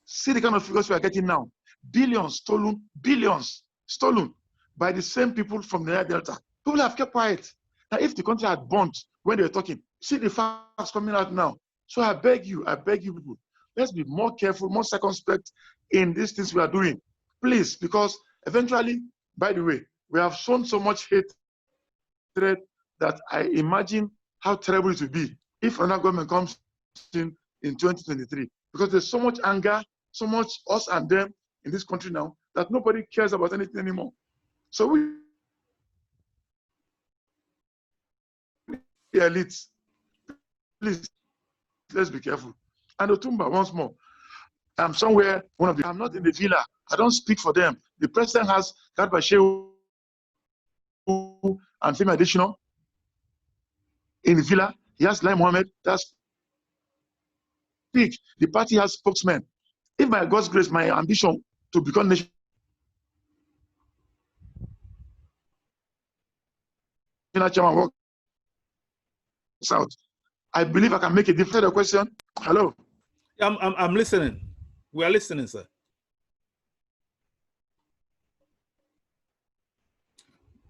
See the kind of figures we are getting now. Billions stolen by the same people from the Niger Delta. People have kept quiet. Now, if the country had burnt when they were talking, see the facts coming out now. So I beg you people, let's be more careful, more circumspect in these things we are doing. Please, because eventually, by the way, we have shown so much hatred that I imagine how terrible it will be if another government comes in 2023. Because there's so much anger, so much us and them in this country now that nobody cares about anything anymore. So we, the elites, please, let's be careful. And Otumba, once more, I'm somewhere, I'm not in the villa. I don't speak for them. The president has Garba Shehu and Femi Adesina in the villa. He has Lai Mohammed. That's speak. The party has spokesmen. If by God's grace, my ambition to become national chairman works out, I believe I can make a difference. The question. Hello. I'm listening. We are listening, sir.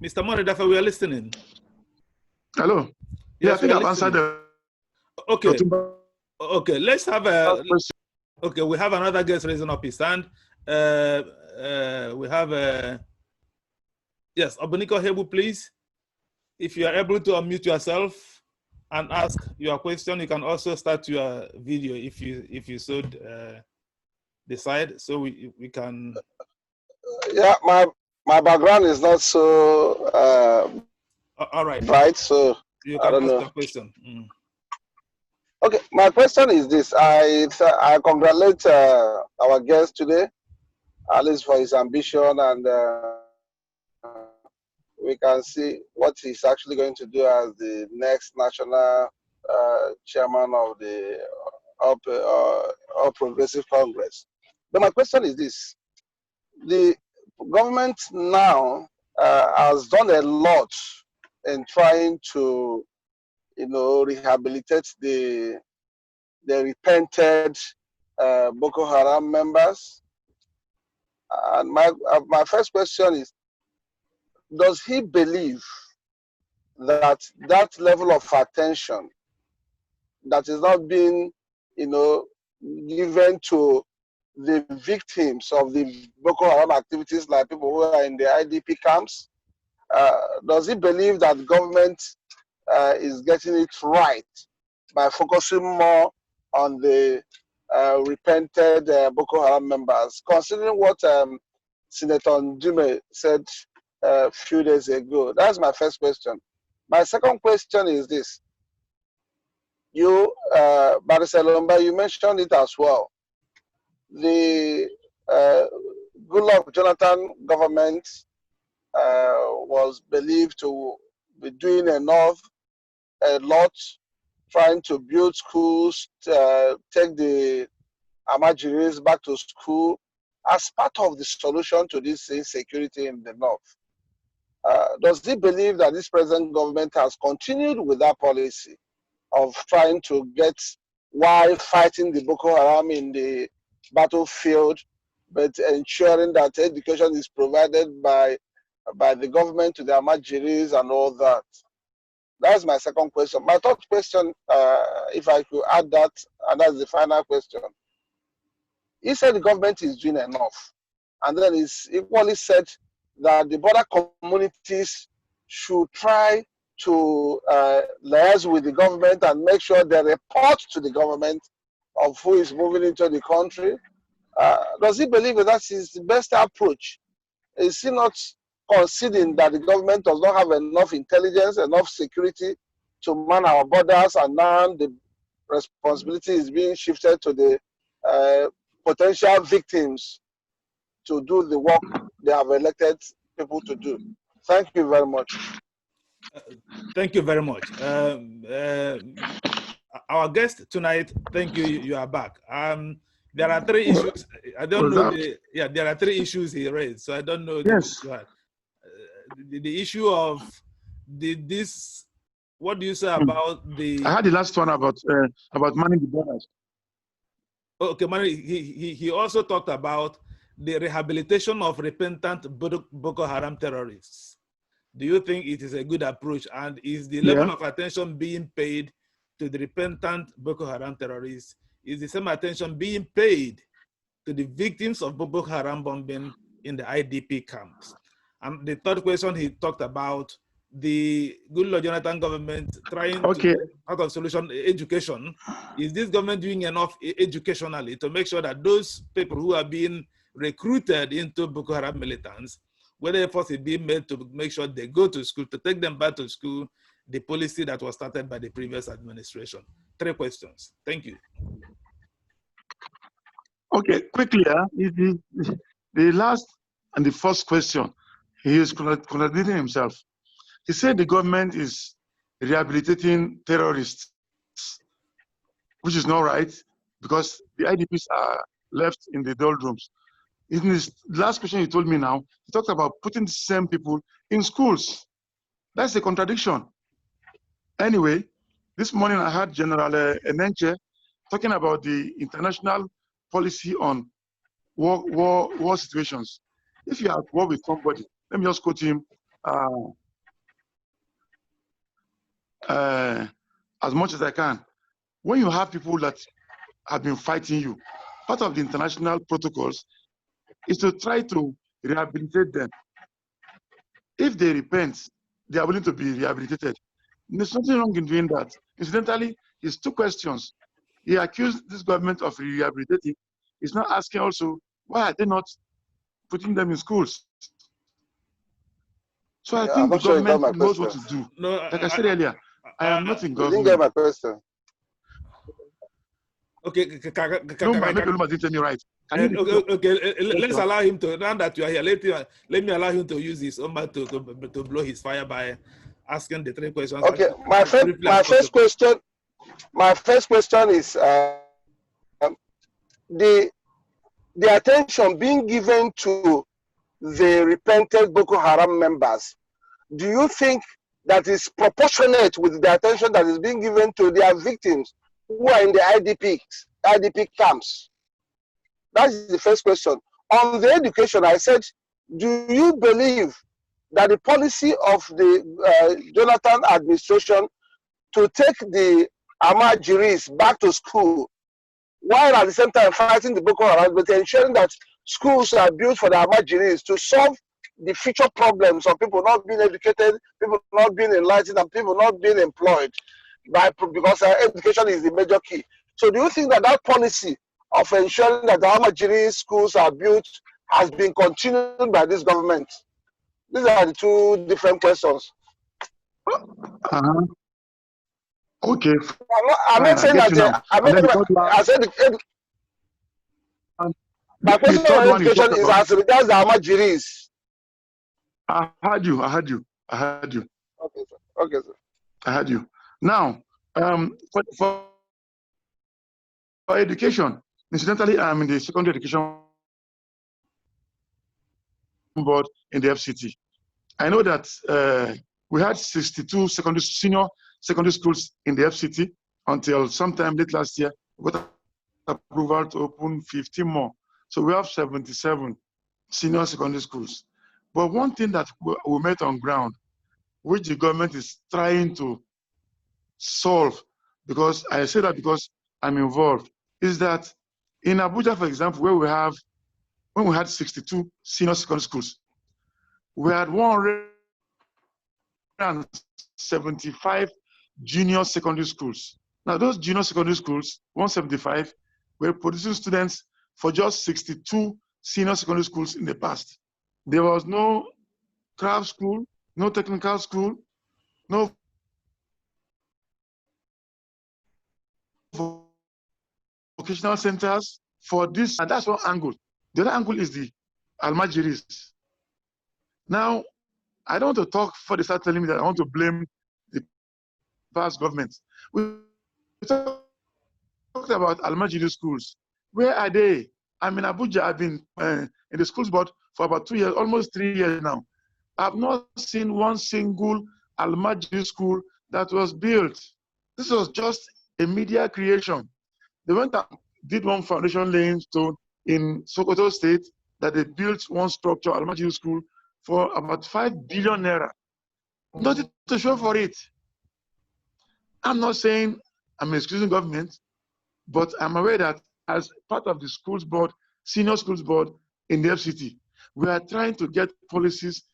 Mr. Moniedafe, we are listening. Hello. Yeah, I Yes, we think are I've answered listening. the Okay. Okay, let's have a question. okay. We have another guest raising up his hand. We have yes, Oboniko Hebu, please. If you are able to unmute yourself and ask your question, you can also start your video if you so decide. So we can. Yeah, my background is not so All right. bright, so You I can don't ask know. your question. Okay, my question is this: I congratulate our guest today, at least for his ambition, and we can see what he's actually going to do as the next national chairman of the All Progressive Congress. But my question is this: the government now has done a lot in trying to, rehabilitate the repented Boko Haram members. And my first question is, does he believe that that level of attention that is not being, given to the victims of the Boko Haram activities, like people who are in the IDP camps, does he believe that government is getting it right by focusing more on the repented Boko Haram members, considering what Senator Ndume said a few days ago? That's my first question. My second question is this. You, Barrister Elombah, you mentioned it as well. The Goodluck Jonathan government was believed to be doing a lot, trying to build schools, take the Amajiris back to school as part of the solution to this insecurity in the north. Does he believe that this present government has continued with that policy of trying to get, while fighting the Boko Haram in the battlefield, but ensuring that education is provided by the government to the Amajiris and all that? That's my second question. My third question, if I could add that, and that's the final question. He said the government is doing enough. And then he's equally said that the border communities should try to liaise with the government and make sure they report to the government of who is moving into the country. Does he believe that that is the best approach? Is he not conceding that the government does not have enough intelligence, enough security to man our borders, and now the responsibility is being shifted to the potential victims to do the work they have elected people to do? Thank you very much. Thank you very much. Our guest tonight, thank you, you are back. There are three issues. I don't know. There are three issues he raised, so I don't know. Yes. The issue of this. What do you say about the? I had the last one about manning the borders. Okay, he also talked about the rehabilitation of repentant Boko Haram terrorists. Do you think it is a good approach, and is the level of attention being paid to the repentant Boko Haram terrorists? Is the same attention being paid to the victims of Boko Haram bombing in the IDP camps? And the third question, he talked about the Goodluck Jonathan government trying to out of solution education. Is this government doing enough educationally to make sure that those people who are being recruited into Boko Haram militants, whether efforts is being made to make sure they go to school, to take them back to school, the policy that was started by the previous administration? Three questions. Thank you. Okay, quickly, the last and the first question, he is contradicting himself. He said the government is rehabilitating terrorists, which is not right, because the IDPs are left in the doldrums. In his last question he told me now, he talked about putting the same people in schools. That's a contradiction. Anyway, this morning I heard General Enenche talking about the international policy on war situations. If you are at war with somebody, let me just quote him. as much as I can. When you have people that have been fighting you, part of the international protocols is to try to rehabilitate them. If they repent, they are willing to be rehabilitated. There's nothing wrong in doing that. Incidentally, his two questions. He accused this government of rehabilitating. He's not asking also, why are they not putting them in schools? So I think the government knows what to do. No, like I said earlier, I am not in government. You didn't get my question. Okay, No, maybe Elombah didn't tell me right. Okay, let's allow him to, now that you are here, let me allow him to use his own mouth to blow his fire by asking the three questions. Okay, my first question is the attention being given to the repented Boko Haram members. Do you think that is proportionate with the attention that is being given to their victims who are in the IDP camps? That is the first question. On the education, I said, do you believe that the policy of the Jonathan administration to take the Ahmadis back to school, while at the same time fighting the Boko Haram, but ensuring that schools are built for the Ahmadis to solve the future problems of people not being educated, people not being enlightened, and people not being employed, because education is the major key. So do you think that that policy of ensuring that the Ahmadis schools are built has been continued by this government? These are the two different questions. Okay. I'm not saying that. I said my question on education is as regards the Ahmadis. I heard you. Okay, sir. Okay, sir. I heard you. Now, for education, incidentally, I'm in the secondary education board in the FCT. I know that we had 62 senior secondary schools in the FCT until sometime late last year. We got approval to open 15 more. So we have 77 senior secondary schools. But one thing that we met on ground, which the government is trying to solve, because I say that because I'm involved, is that in Abuja, for example, when we had 62 senior secondary schools, we had 175 junior secondary schools. Now, those junior secondary schools, 175, were producing students for just 62 senior secondary schools in the past. There was no craft school, no technical school, no vocational centers for this, and that's one angle. The other angle is the Almajiris. Now, I don't want to talk for they start telling me that I want to blame the past government. We talked about Almajiri schools. Where are they? I'm in Abuja. I've been in the schools board for about 2 years, almost 3 years now. I've not seen one single Almajiri school that was built. This was just a media creation. They went and did one foundation laying stone in Sokoto State that they built one structure, Almajiri school, for about 5 billion naira. Nothing to show for it. I'm not saying I'm excusing government, but I'm aware that as part of the schools board, senior schools board in the FCT, we are trying to get policies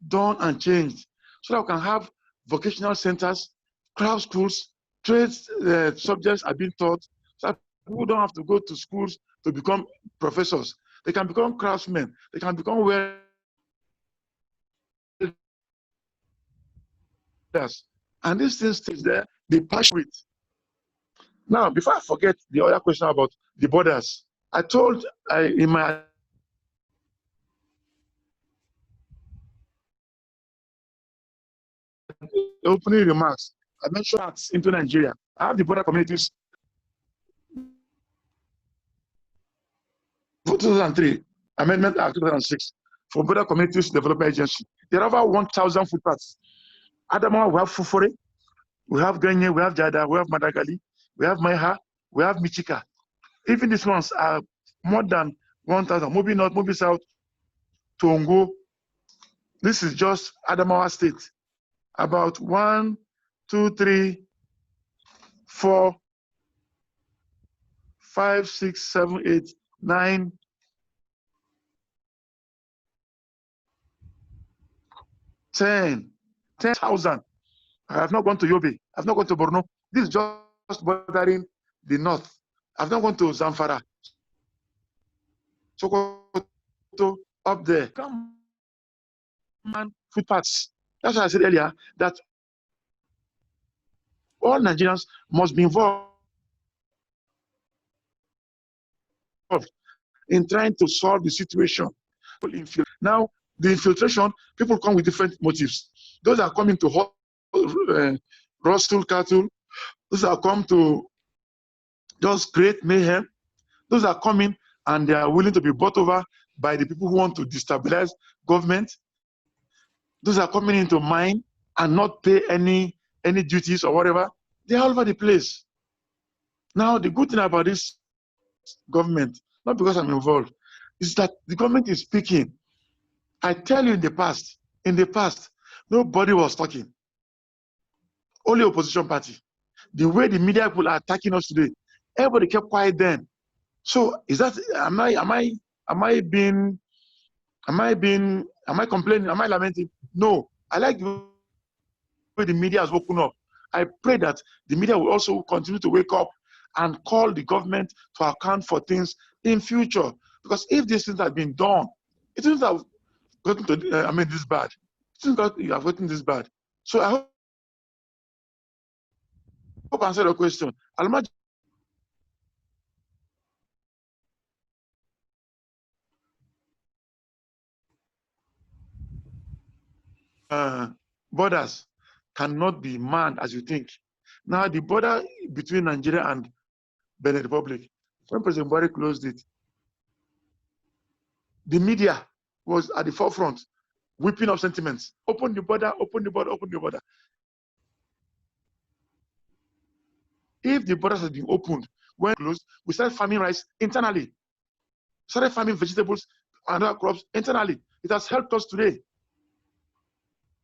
done and changed so that we can have vocational centers, craft schools, trades subjects are being taught, so that people don't have to go to schools to become professors. They can become craftsmen. They can become welders. And these things stays there, they pass with. Now, before I forget the other question about the borders, I told in my opening remarks, I mentioned that into Nigeria. I have the border communities. 2003, Amendment Act 2006 for Border Communities Development Agency. There are over 1,000 footpaths. Adamawa, we have Fufore, we have Ganye, we have Jada, we have Madagali, we have Maiha, we have Michika. Even these ones are more than 1,000. Mobi North, Mobi South, Tongo. This is just Adamawa State. About 1, 2, 3, 4, 5, 6, 7, 8, 9, 10, 10,000. I have not gone to Yobe. I have not gone to Borno. This is just bordering the north. I've not gone to Zamfara. Sokoto, up there. Come on, footpaths. That's why I said earlier that all Nigerians must be involved in trying to solve the situation. Now, the infiltration, people come with different motives. Those are coming to rustle cattle. Those are come to just create mayhem. Those are coming and they are willing to be bought over by the people who want to destabilize government. Those are coming into mine and not pay any duties or whatever. They're all over the place. Now, the good thing about this government, not because I'm involved, is that the government is speaking. I tell you in the past, nobody was talking. Only opposition party. The way the media people are attacking us today, everybody kept quiet then. So is that am I complaining? Am I lamenting? No. I like the way the media has woken up. I pray that the media will also continue to wake up and call the government to account for things in future. Because if these things have been done, it wouldn't have gotten to this bad. It wouldn't have gotten this bad. So I hope I answered your question. Borders cannot be manned as you think. Now the border between Nigeria and Benin Republic, when President Buhari closed it, the media was at the forefront, whipping up sentiments. Open the border, open the border, open the border. If the borders had been opened when closed, we started farming rice internally. Started farming vegetables and other crops internally. It has helped us today.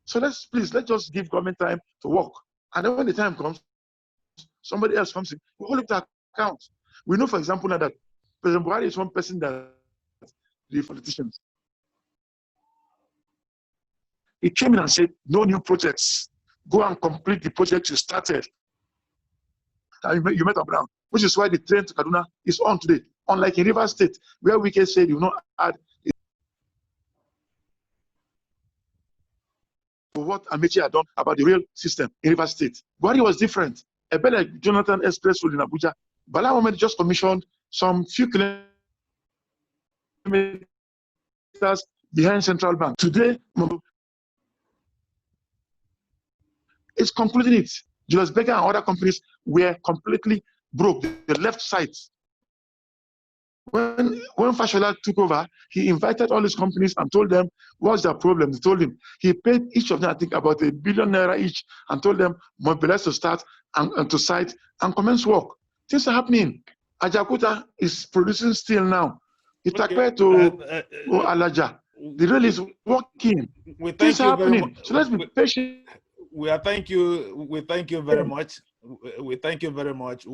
So let's just give government time to work. And then when the time comes, somebody else comes in, we hold it to account. We know, for example, now that President Buhari is one person that the politicians. He came in and said, no new projects. Go and complete the project you started. And you met up now, which is why the train to Kaduna is on today. Unlike in Rivers State, where Wike said you will not add what Amechi had done about the rail system in Rivers State. Buhari was different. A bit like Jonathan Express Road in Abuja. Bala Mohammed just commissioned some few kilometers behind Central Bank. Today, it's concluding it. Julius Berger and other companies were completely broke. They left sites. When Fashola took over, he invited all his companies and told them what's their problem. They told him he paid each of them, I think, about ₦1 billion each, and told them mobilize to start and to site and commence work. Things are happening. Ajakuta is producing steel now. Itakpe to Alaja. The rail is working. Things are happening. So let's be patient. We thank you very much. We thank you very much.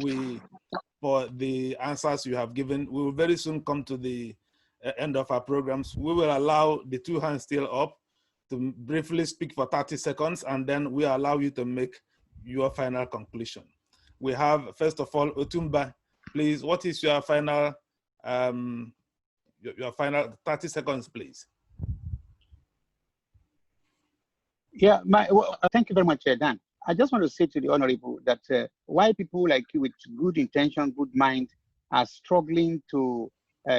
For the answers you have given. We will very soon come to the end of our programs. We will allow the two hands still up to briefly speak for 30 seconds, and then we allow you to make your final conclusion. We have, first of all, Otumba. Please, what is your final 30 seconds, please? Yeah, thank you very much, Dan. I just want to say to the Honorable that why people like you with good intention, good mind are struggling to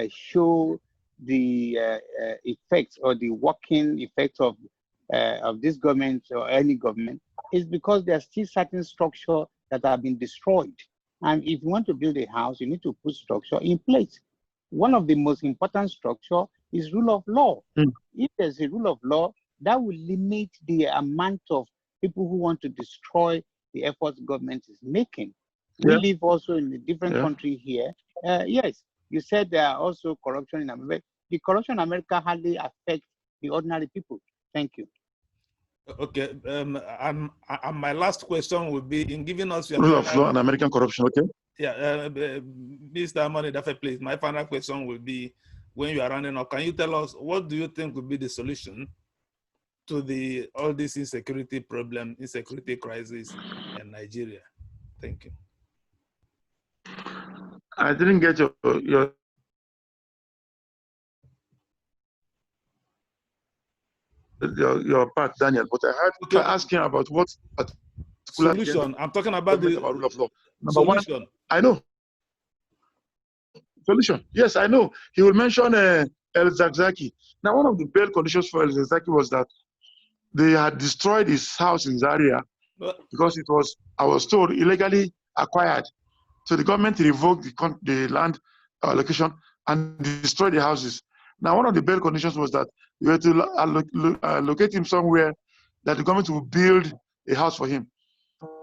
show the effects or the working effects of this government or any government is because there are still certain structure that have been destroyed. And if you want to build a house, you need to put structure in place. One of the most important structure is rule of law. If there's a rule of law, that will limit the amount of people who want to destroy the efforts government is making. We live also in a different country here. Yes, you said there are also corruption in America. The corruption in America hardly affects the ordinary people. Thank you. Okay. And my last question would be, in giving us your rule of law and American corruption. Okay. Yeah, Mr. Moniedafe, please. My final question will be, when you are running up, can you tell us what do you think would be the solution to all this insecurity problem, insecurity crisis in Nigeria? Thank you. I didn't get your part, Daniel, but I heard asking about what solution. I'm talking about the rule of law. Number solution. One, I know. Solution. Yes, I know. He will mention El-Zakzaki. Now, one of the bail conditions for El-Zakzaki was that they had destroyed his house in Zaria because it was, I was told, illegally acquired. So the government revoked the land allocation and destroyed the houses. Now, one of the bail conditions was that you had to locate him somewhere that the government will build a house for him.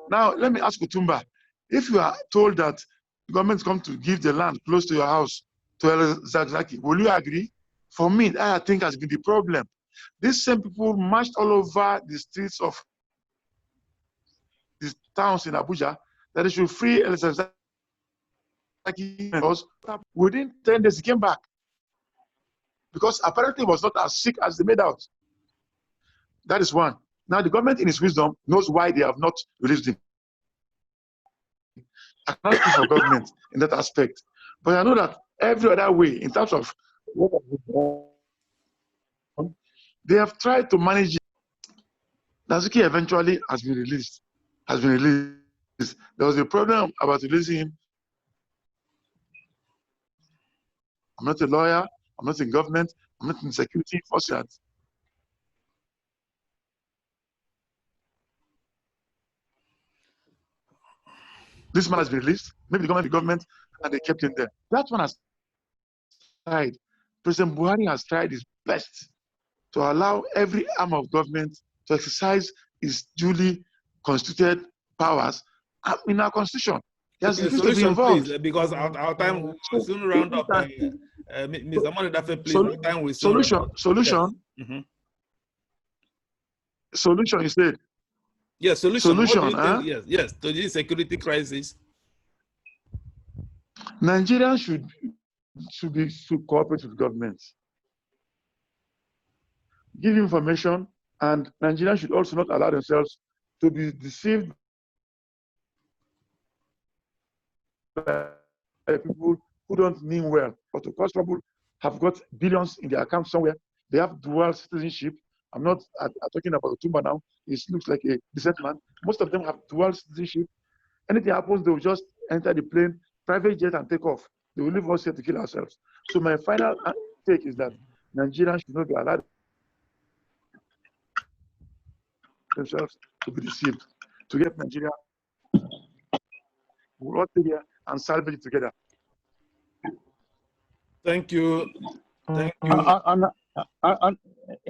Now, let me ask Kutumba, if you are told that the government is going to give the land close to your house to El-Zakzaki, will you agree? For me, that I think has been the problem. These same people marched all over the streets of these towns in Abuja that they should free El-Zakzaki. Within 10 days, he came back. Because apparently he was not as sick as they made out. That is one. Now, the government, in its wisdom, knows why they have not released him. I cannot speak for government in that aspect. But I know that every other way, in terms of what they have tried to manage it. Nazuki eventually has been released. There was a problem about releasing him. I'm not a lawyer. I'm not in government. I'm not in security forces. This man has been released. Maybe the government, and they kept him there. That one has tried. President Buhari has tried his best to allow every arm of government to exercise its duly constituted powers in our constitution. Yes, okay, solution, please, because our time will soon round up. Mr. Moniedafe, please, our time will soon round up. Solution. Yes. Solution, you said. Yes, solution. Yes, to this security crisis. Nigerians should cooperate with governments. Give information, and Nigerians should also not allow themselves to be deceived by people who don't mean well or to cause trouble, have got billions in their account somewhere. They have dual citizenship. I'm not talking about Otumba now. He looks like a decent man. Most of them have dual citizenship. Anything happens, they will just enter the plane, private jet, and take off. They will leave us here to kill ourselves. So my final take is that Nigerians should not be allowed themselves to be deceived. To get Nigeria, we'll all stay here and salvage it together. Thank you. Thank you.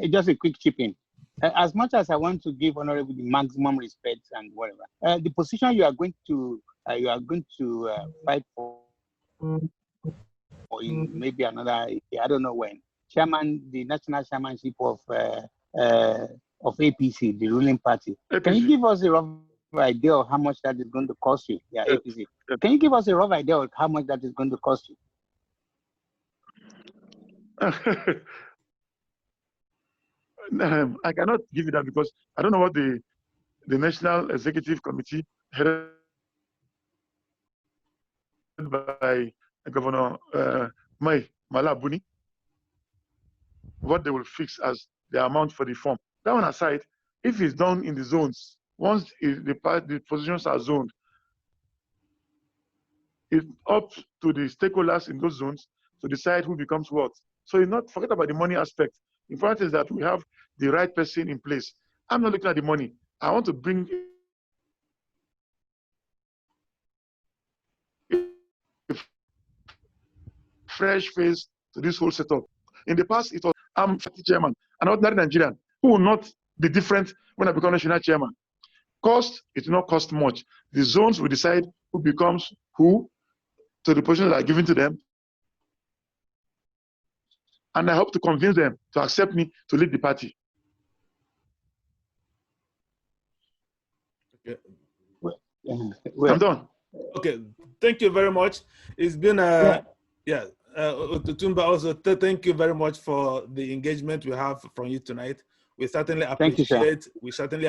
Just a quick chip in. As much as I want to give Honorable the maximum respect and whatever, the position you are going to fight for in maybe another, I don't know when, the national chairmanship of APC, the ruling party. APC. Can you give us a rough idea of how much that is going to cost you? Yeah, APC. Can you give us a rough idea of how much that is going to cost you? I cannot give you that because I don't know what the National Executive Committee headed by Governor Malabuni, what they will fix as the amount for the form. That one aside, if it's done in the zones, once the positions are zoned, it's up to the stakeholders in those zones to decide who becomes what. So you not forget about the money aspect. Important is that we have the right person in place. I'm not looking at the money. I want to bring a fresh face to this whole setup. In the past, it was I'm chairman, an ordinary Nigerian who will not be different when I become national chairman. Cost, it will not cost much. The zones will decide who becomes who to the positions that are given to them. And I hope to convince them to accept me to lead the party. Yeah. Well, I'm done. Okay, thank you very much. It's been Otutumba, also thank you very much for the engagement we have from you tonight. We certainly Thank you, sir.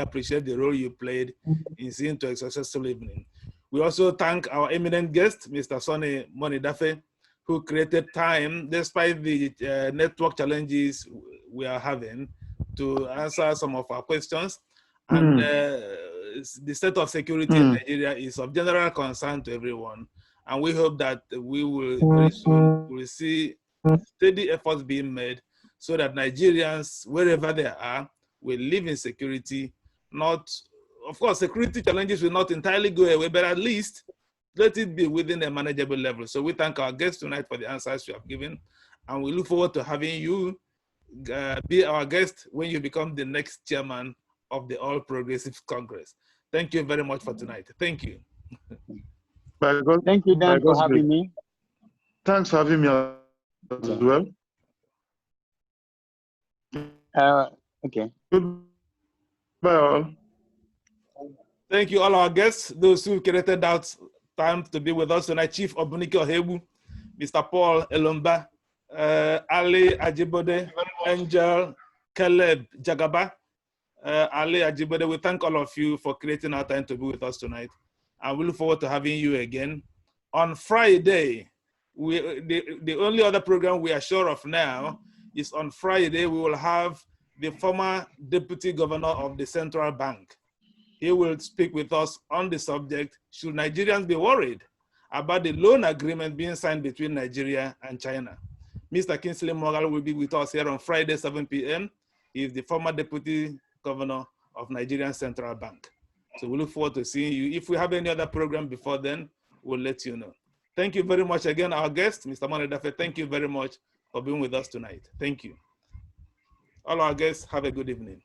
appreciate the role you played in seeing to a successful evening. We also thank our eminent guest, Mr. Sonny Moniedafe, who created time despite the network challenges we are having to answer some of our questions. And the state of security in Nigeria is of general concern to everyone. And we hope that we will very soon will see steady efforts being made so that Nigerians, wherever they are, will live in security. Not, of course, security challenges will not entirely go away, but at least let it be within a manageable level. So we thank our guests tonight for the answers you have given. And we look forward to having you be our guest when you become the next chairman of the All Progressive Congress. Thank you very much for tonight. Thank you. Thank you, Dan, for having me. Thanks for having me as well. Okay. Goodbye all. Thank you, all our guests, those who created out time to be with us tonight. Chief Obunike Ohebu, Mr. Paul Elombah, Ali Ajibode, Angel, Caleb Jagaba, Ali Ajibode. We thank all of you for creating our time to be with us tonight. And we look forward to having you again. On Friday, the only other program we are sure of now is on Friday, we will have the former Deputy Governor of the Central Bank. He will speak with us on the subject, should Nigerians be worried about the loan agreement being signed between Nigeria and China? Mr. Kingsley Morgan will be with us here on Friday, 7 p.m. He is the former Deputy Governor of Nigerian Central Bank. So we look forward to seeing you. If we have any other program before then, we'll let you know. Thank you very much again, our guest, Mr. Moniedafe. Thank you very much for being with us tonight. Thank you. All our guests, have a good evening.